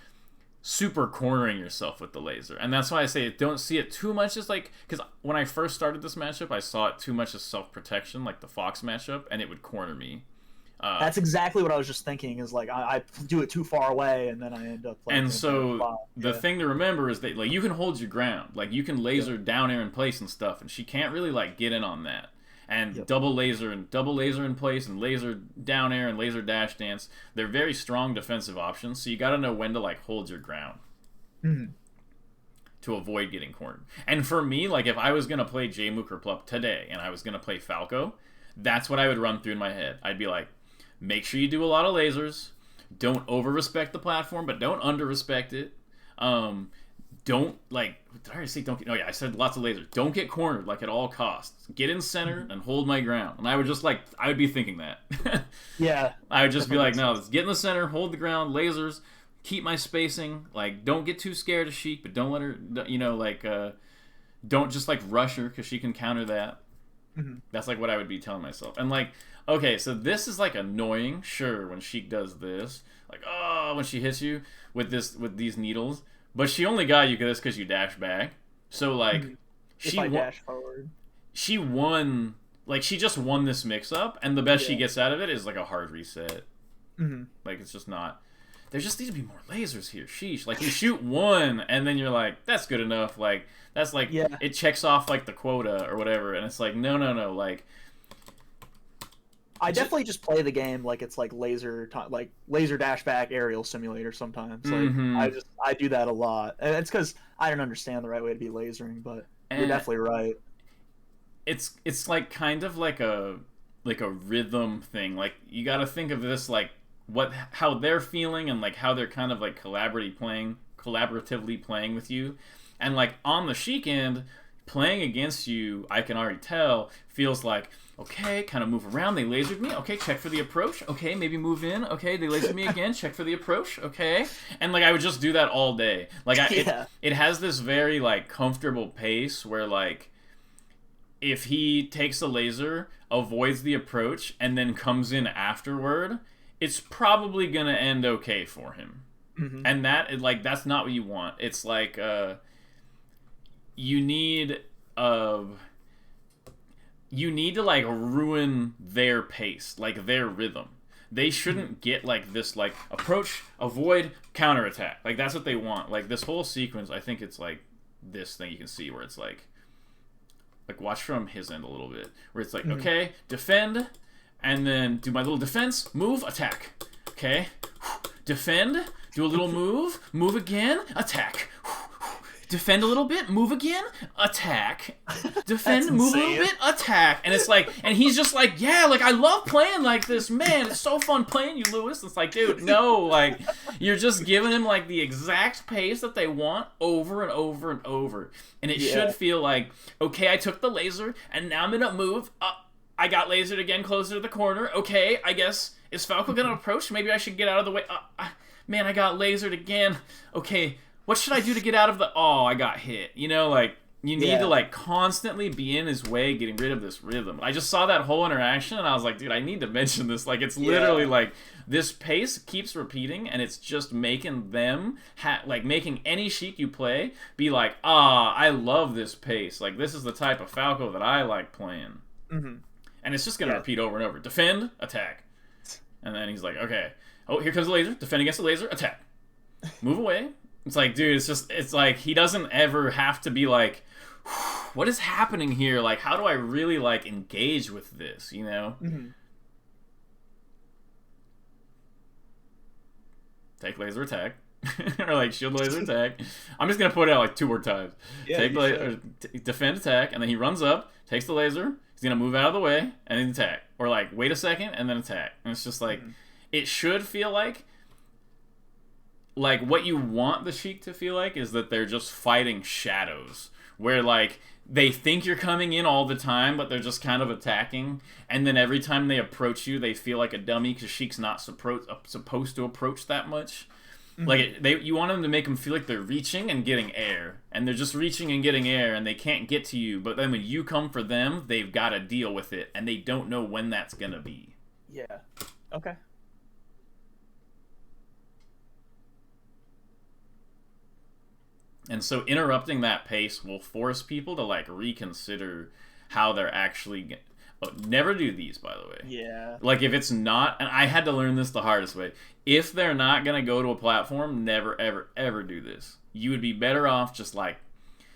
super cornering yourself with the laser, and that's why I say don't see it too much as like, because when I first started this matchup, I saw it too much as self-protection, like the Fox matchup, and it would corner me. That's exactly what I was just thinking. Is like I do it too far away, and then I end up playing. And so the thing to remember is that like you can hold your ground, like you can laser down air in place and stuff, and she can't really like get in on that. And double laser in place and laser down air and laser dash dance. They're very strong defensive options, so you got to know when to like hold your ground to avoid getting cornered. And for me, like if I was gonna play J-Mook or Plup today and I was gonna play Falco, that's what I would run through in my head. I'd be like, make sure you do a lot of lasers. Don't over respect the platform, but don't under respect it. Don't like. Did I already say don't get? Oh yeah, I said lots of lasers. Don't get cornered like at all costs. Get in center and hold my ground. And I would just like I would be thinking that. Yeah. I would just be like, no, let's get in the center, hold the ground, lasers, keep my spacing. Like, don't get too scared of Sheik, but don't let her. You know, like, don't just like rush her because she can counter that. That's like what I would be telling myself. And like, okay, so this is like annoying, sure, when Sheik does this, like, oh, when she hits you with these needles. But she only got you this because you dash back. So, like, dash forward. She won, like, she just won this mix-up, and the best she gets out of it is, like, a hard reset. Like, it's just not... There just need to be more lasers here. Sheesh. Like, you shoot one, and then you're like, that's good enough. Like, that's, like, it checks off, like, the quota or whatever, and it's like, no, like... I definitely just play the game like it's like laser dash back aerial simulator sometimes. Like I do that a lot. And it's because I don't understand the right way to be lasering, but you're definitely right. It's like kind of like a rhythm thing. Like you got to think of this like how they're feeling and like how they're kind of like collaboratively playing with you, and like on the Sheik end, playing against you, I can already tell feels like. Okay, kind of move around. They lasered me. Okay, check for the approach. Okay, maybe move in. Okay, they lasered me again. Check for the approach. Okay, and like I would just do that all day. Like it has this very like comfortable pace where like if he takes a laser, avoids the approach, and then comes in afterward, it's probably gonna end okay for him. And that's not what you want. It's like you need to like ruin their pace, like their rhythm. They shouldn't get like this like approach, avoid, counterattack. Like that's what they want. Like this whole sequence, I think it's like this thing you can see where it's like watch from his end a little bit, where it's like okay, defend, and then do my little defense, move, attack. Okay, defend, do a little move again, attack. Defend a little bit, move again, attack. Defend, move a little bit, attack. And it's like, and he's just like, yeah, like I love playing like this, man. It's so fun playing you, Lewis. It's like, dude, no, like you're just giving him like the exact pace that they want over and over and over. And it should feel like, okay, I took the laser, and now I'm gonna move. I got lasered again closer to the corner. Okay, I guess is Falco gonna approach? Maybe I should get out of the way. Man, I got lasered again. Okay. What should I do to get out of the... Oh, I got hit. You know, like, you need to, like, constantly be in his way, getting rid of this rhythm. I just saw that whole interaction, and I was like, dude, I need to mention this. Like, it's literally, like, this pace keeps repeating, and it's just making them... making any Sheik you play be like, I love this pace. Like, this is the type of Falco that I like playing. And it's just going to repeat over and over. Defend, attack. And then he's like, okay. Oh, here comes the laser. Defend against the laser, attack. Move away. It's like, dude, it's like he doesn't ever have to be like, what is happening here? Like, how do I really, like, engage with this, you know? Take laser attack. Or, like, shield laser attack. I'm just going to put it out, like, 2 more times. Defend attack, and then he runs up, takes the laser, he's going to move out of the way, and then attack. Or, like, wait a second, and then attack. And it's just like, it should feel like like what you want the Sheik to feel like is that they're just fighting shadows, where like they think you're coming in all the time, but they're just kind of attacking, and then every time they approach you, they feel like a dummy because Sheik's not supposed to approach that much. Like you want them to make them feel like they're reaching and getting air, and they're just reaching and getting air, and they can't get to you. But then when you come for them, they've got to deal with it, and they don't know when that's gonna be. Yeah. Okay. And so interrupting that pace will force people to like reconsider how they're actually. Never do these, by the way. Yeah. Like if it's not, and I had to learn this the hardest way. If they're not gonna go to a platform, never, ever, ever do this. You would be better off just like,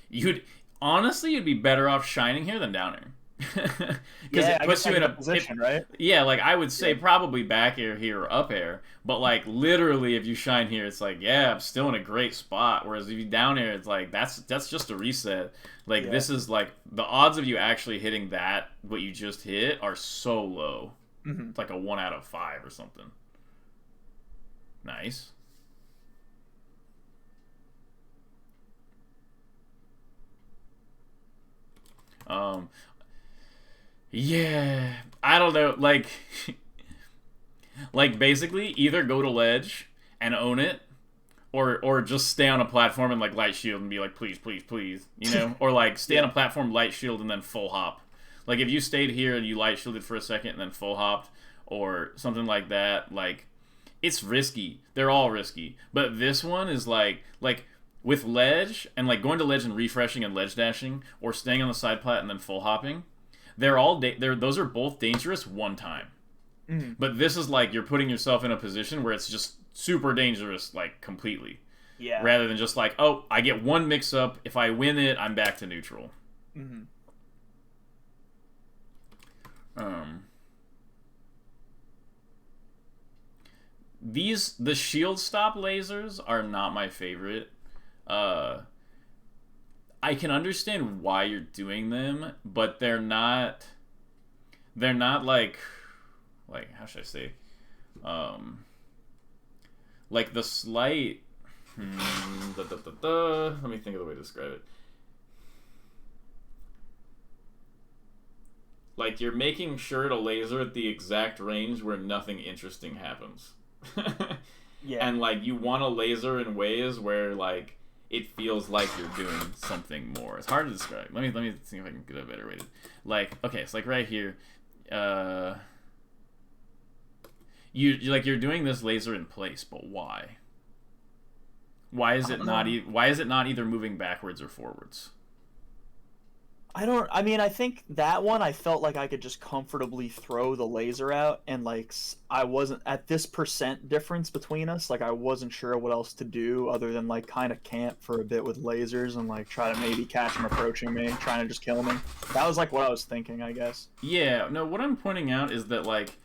you'd be better off shining here than down here. Because it puts you in a position, right? Yeah, like I would say probably back air here or up air, but like literally if you shine here, it's like, yeah, I'm still in a great spot. Whereas if you down air, it's like that's just a reset. Like this is like the odds of you actually hitting that what you just hit are so low. It's like a 1 out of 5 or something. Nice. Yeah, I don't know, like like basically either go to ledge and own it, or just stay on a platform and like light shield and be like please, please, please, you know, or like stay on a platform, light shield, and then full hop. Like if you stayed here and you light shielded for a second and then full hopped or something like that, like it's risky. They're all risky, but this one is like with ledge and like going to ledge and refreshing and ledge dashing, or staying on the side plat and then full hopping. Those are both dangerous one time. But this is like you're putting yourself in a position where it's just super dangerous, like completely. Yeah. Rather than just like, oh, I get one mix up. If I win it, I'm back to neutral. The shield stop lasers are not my favorite. I can understand why you're doing them, but they're not like how should I say? Like the slight let me think of the way to describe it. Like you're making sure to laser at the exact range where nothing interesting happens. Yeah. And like you want to laser in ways where like it feels like you're doing something more. It's hard to describe. Let me see if I can get a better way to like. Okay, it's like right here. You're doing this laser in place, but why? Why is it not either moving backwards or forwards? I mean, I think that one I felt like I could just comfortably throw the laser out, and like I wasn't at this percent difference between us, like I wasn't sure what else to do other than like kind of camp for a bit with lasers and like try to maybe catch him approaching me, trying to just kill me. That was like what I was thinking, I guess. Yeah, no, what I'm pointing out is that like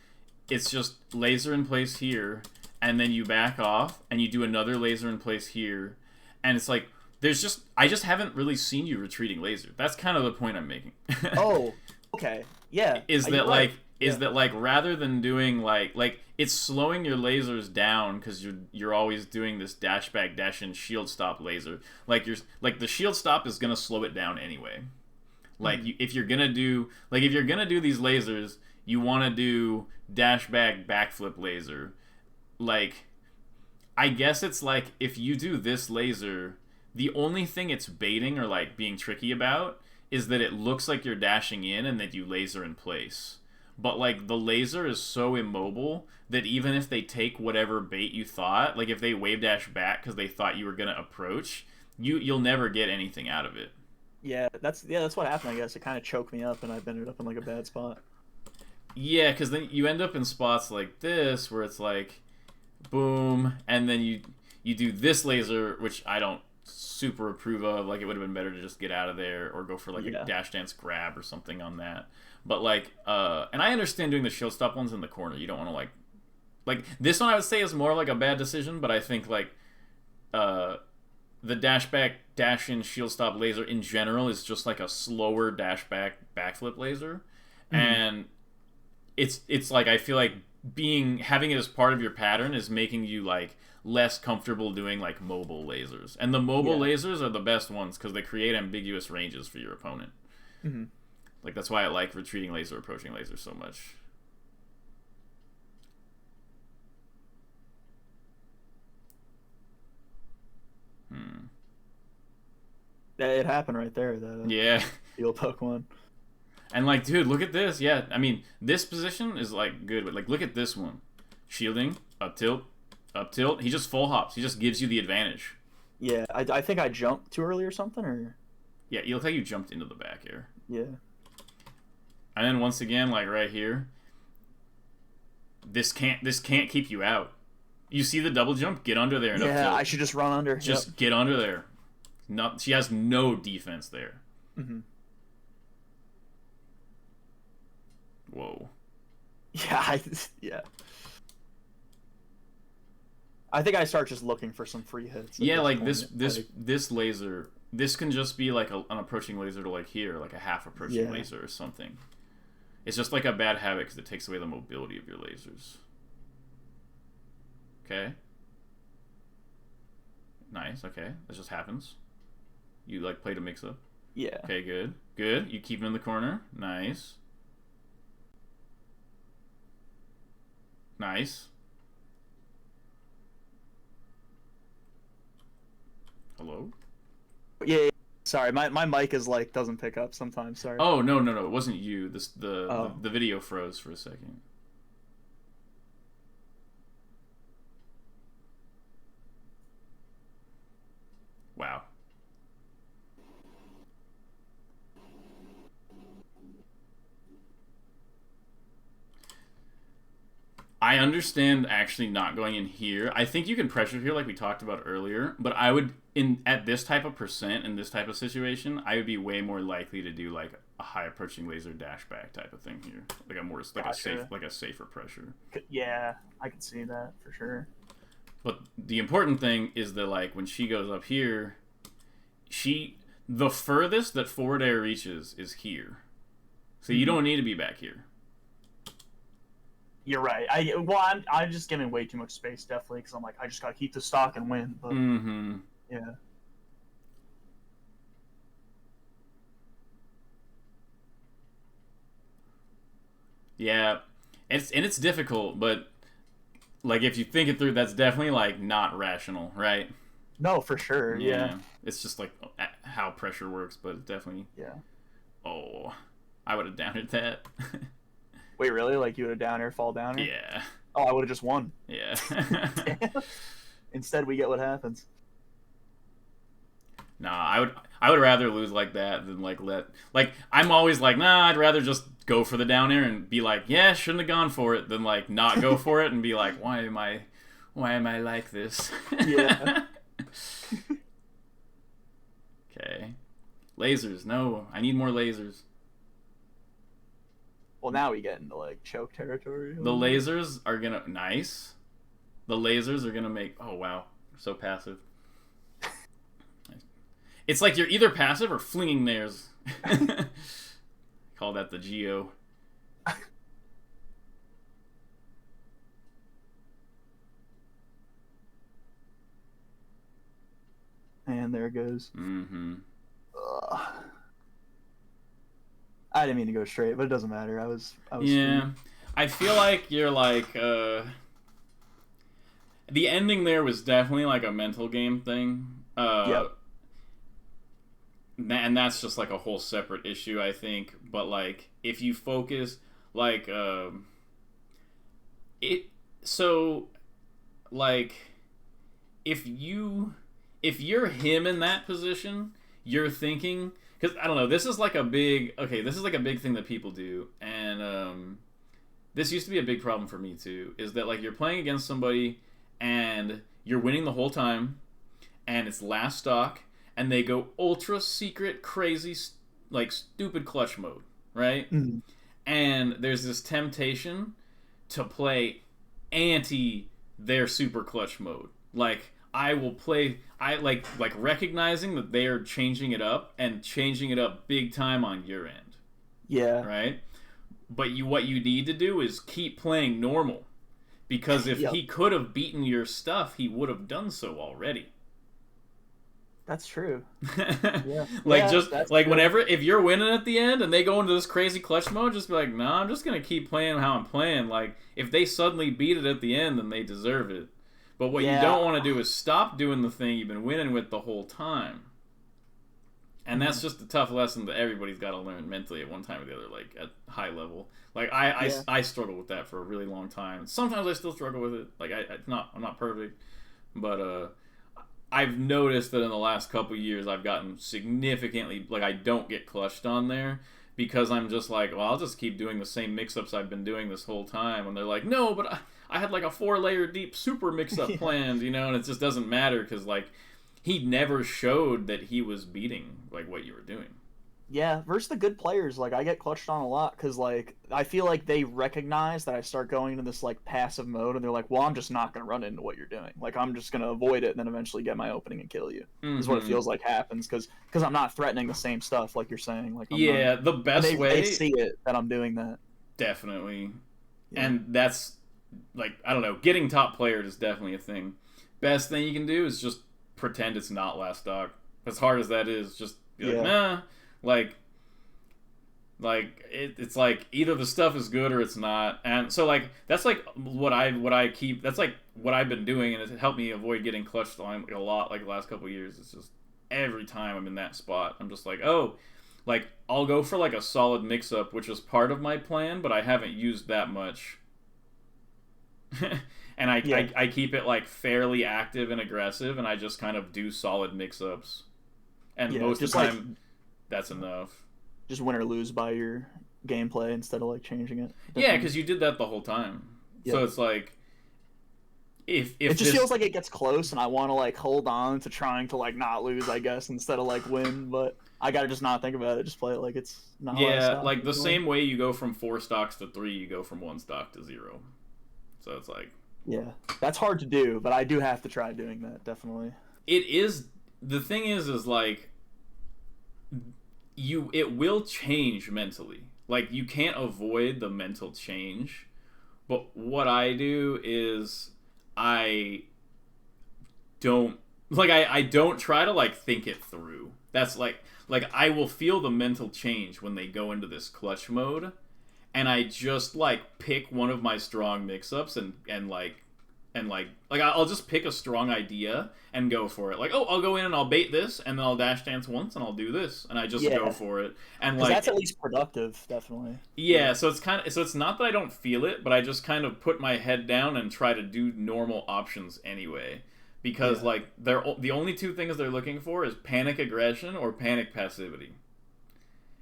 it's just laser in place here, and then you back off and you do another laser in place here, and it's like I just haven't really seen you retreating laser. That's kind of the point I'm making. Oh, okay. Yeah. Is that like rather than doing like it's slowing your lasers down because you're always doing this dash back, dash in, shield stop laser. Like the shield stop is gonna slow it down anyway. Like if you're gonna do these lasers, you want to do dash back, backflip laser. Like I guess it's like if you do this laser, the only thing it's baiting or like being tricky about is that it looks like you're dashing in and that you laser in place. But like the laser is so immobile that even if they take whatever bait you thought, like if they wave dash back because they thought you were gonna approach, you'll never get anything out of it. Yeah, that's what happened. I guess it kind of choked me up, and I've ended up in like a bad spot. Yeah, because then you end up in spots like this where it's like, boom, and then you do this laser, which I don't super approve of. Like it would have been better to just get out of there or go for like a dash dance grab or something on that. But like and I understand doing the shield stop ones in the corner. You don't want to like this one I would say is more like a bad decision, but I think like the dash back, dash in, shield stop laser in general is just like a slower dash back backflip laser. And it's like I feel like having it as part of your pattern is making you like less comfortable doing like mobile lasers. And the mobile lasers are the best ones because they create ambiguous ranges for your opponent. Mm-hmm. Like that's why I like retreating laser, approaching laser so much. It happened right there. Yeah. Steel poke one. And like, dude, look at this. Yeah, I mean, this position is like good, but like, look at this one. Shielding, up tilt, up tilt. He just full hops. He just gives you the advantage. Yeah, I think I jumped too early or something, or... Yeah, you look like you jumped into the back air. Yeah. And then once again, like right here, this can't keep you out. You see the double jump? Get under there and up tilt. Yeah, I should just run under. Just get under there. She has no defense there. Mm-hmm. Whoa. Yeah, yeah. I think I start just looking for some free hits. Yeah, like this laser, this can just be like an approaching laser to like here, like a half approaching laser or something. It's just like a bad habit because it takes away the mobility of your lasers. Okay. Nice, okay. That just happens. You like play to mix up? Yeah. Okay, good. Good. You keep him in the corner. Nice. Nice. Hello? Yeah. Sorry, my mic is like doesn't pick up sometimes. Sorry. Oh no, it wasn't you. The video froze for a second. Wow. I understand actually not going in here. I think you can pressure here like we talked about earlier, but I would at this type of percent in this type of situation, I would be way more likely to do like a high approaching laser dash back type of thing here. Like a more like a safer pressure. Yeah, I can see that for sure. But the important thing is that like when she goes up here, the furthest that forward air reaches is here. So you don't need to be back here. You're right. I'm just giving way too much space, definitely, because I'm like, I just gotta keep the stock and win. But yeah. Yeah, it's difficult, but like if you think it through, that's definitely like not rational, right? No, for sure. Yeah. It's just like how pressure works, but it definitely. Yeah. Oh, I would have downed that. Wait, really? Like you would have down air, fall down air? Yeah. Oh, I would have just won. Yeah. Instead, we get what happens. Nah, I would rather lose like that than I'm always like, nah, I'd rather just go for the down air and be like, yeah, shouldn't have gone for it, than like not go for it and be like, why am I like this? Yeah. Okay. Lasers, no, I need more lasers. Well, now we get into like choke territory. The lasers are gonna nice. The lasers are gonna make. Oh wow, so passive. It's like you're either passive or flinging theirs. Call that the Geo. And there it goes. Mm-hmm. Ugh. I didn't mean to go straight, but it doesn't matter. I was. Yeah, free. I feel like you're like. The ending there was definitely like a mental game thing. Yep. And that's just like a whole separate issue, I think. But like, if you focus, like, if you're him in that position, you're thinking, because I don't know, this is like a big thing that people do, and this used to be a big problem for me too, is that like you're playing against somebody and you're winning the whole time, and it's last stock, and they go ultra secret, crazy, like stupid clutch mode, right? Mm-hmm. And there's this temptation to play anti their super clutch mode. Like I like recognizing that they are changing it up and changing it up big time on your end. Yeah. Right? But what you need to do is keep playing normal. Because if Yep. he could have beaten your stuff, he would have done so already. That's true. Yeah. Like Yeah, just that's like true. whenever if you're winning at the end and they go into this crazy clutch mode, just be like, nah, I'm just gonna keep playing how I'm playing. Like if they suddenly beat it at the end, then they deserve it. But what you Yeah. don't want to do is stop doing the thing you've been winning with the whole time. And that's just a tough lesson that everybody's got to learn mentally at one time or the other, like at high level. Like Yeah. I struggled with that for a really long time. Sometimes I still struggle with it. Like I'm not perfect, but I've noticed that in the last couple years I've gotten significantly like I don't get clutched on there because I'm just like, well, I'll just keep doing the same mix-ups I've been doing this whole time, and they're like, no, but I had like a 4-layer deep super mix-up Yeah. planned, you know, and it just doesn't matter because like he never showed that he was beating like what you were doing. Yeah, versus the good players, like I get clutched on a lot because like I feel like they recognize that I start going into this like passive mode, and they're like, "Well, I'm just not gonna run into what you're doing. Like I'm just gonna avoid it, and then eventually get my opening and kill you." Is what it Mm-hmm. feels like happens because I'm not threatening the same stuff like you're saying. Like I'm not, Yeah, the and best they way, see it that I'm doing that. definitely, Yeah, and that's like I don't know, getting top player is definitely a thing. Best thing you can do is just pretend it's not last stock. As hard as that is, just be like, yeah, nah, like it's like either the stuff is good or it's not, and so like that's like what I keep. That's like what I've been doing, and it's helped me avoid getting clutched on like, a lot. Like the last couple of years, it's just every time I'm in that spot, I'm just like, oh, like I'll go for like a solid mix up, which is part of my plan, but I haven't used that much. And yeah, I keep it like fairly active and aggressive, and I just kind of do solid mix ups, and yeah. most of Just the like time that's enough. just win or lose by your gameplay instead of like changing it. Yeah, Definitely. because you did that the whole time. Yeah. So it's like It if just this feels like it gets close, and I want to like hold on to trying to like not lose, I guess, instead of like win. But I gotta just not think about it. Just play it like it's not last yeah, stop. like the same way you go from 4 stocks to 3, you go from 1 stock to 0. So it's like Yeah, that's hard to do, but I do have to try doing that definitely. it is the thing is like it will change mentally. Like you can't avoid the mental change. But what I do is I don't I don't try to like think it through. That's like I will feel the mental change when they go into this clutch mode, and I just like pick one of my strong mix-ups and I'll just pick a strong idea and go for it. Like, oh, I'll go in and I'll bait this, and then I'll dash dance once and I'll do this, and I just go Yeah, for it. And because that's like at least productive, definitely. yeah, so it's not that I don't feel it, but I just kind of put my head down and try to do normal options anyway. Because Yeah, like they're the only two things they're looking for is panic aggression or panic passivity.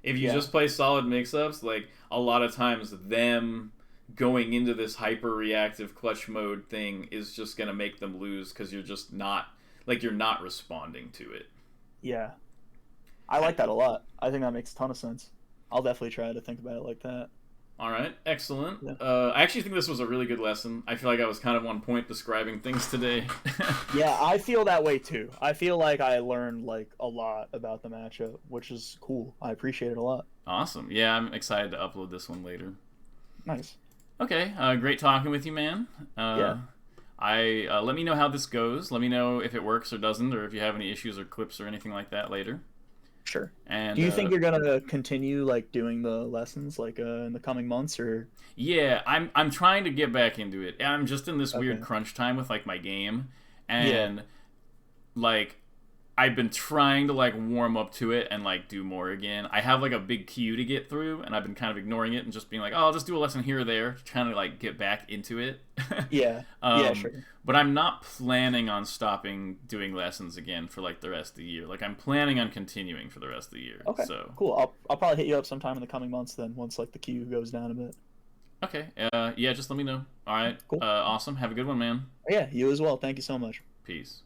If you yeah, just play solid mix-ups, like a lot of times them going into this hyper reactive clutch mode thing is just going to make them lose cuz you're not responding to it. yeah. I like that a lot. I think that makes a ton of sense. I'll definitely try to think about it like that. All right, excellent. Yeah. I actually think this was a really good lesson. I feel like I was kind of on point describing things today. Yeah, I feel that way too. I feel like I learned like a lot about the matchup, which is cool. I appreciate it a lot. Awesome. Yeah, I'm excited to upload this one later. Nice. Okay, great talking with you, man. Yeah. I let me know how this goes. Let me know if it works or doesn't, or if you have any issues or clips or anything like that later. Sure. And Do you think you're gonna continue like doing the lessons like in the coming months or? yeah, I'm trying to get back into it. I'm just in this weird Okay. crunch time with like my game, Yeah. and like I've been trying to like warm up to it and like do more again. I have like a big queue to get through, and I've been kind of ignoring it and just being like, oh, I'll just do a lesson here or there, trying to like get back into it. Yeah. Yeah. Sure. But I'm not planning on stopping doing lessons again for like the rest of the year. Like I'm planning on continuing for the rest of the year. Okay. So Cool. I'll probably hit you up sometime in the coming months then once like the queue goes down a bit. okay, yeah, just let me know. All right, Cool. awesome. Have a good one, man. Yeah. You as well. Thank you so much. Peace.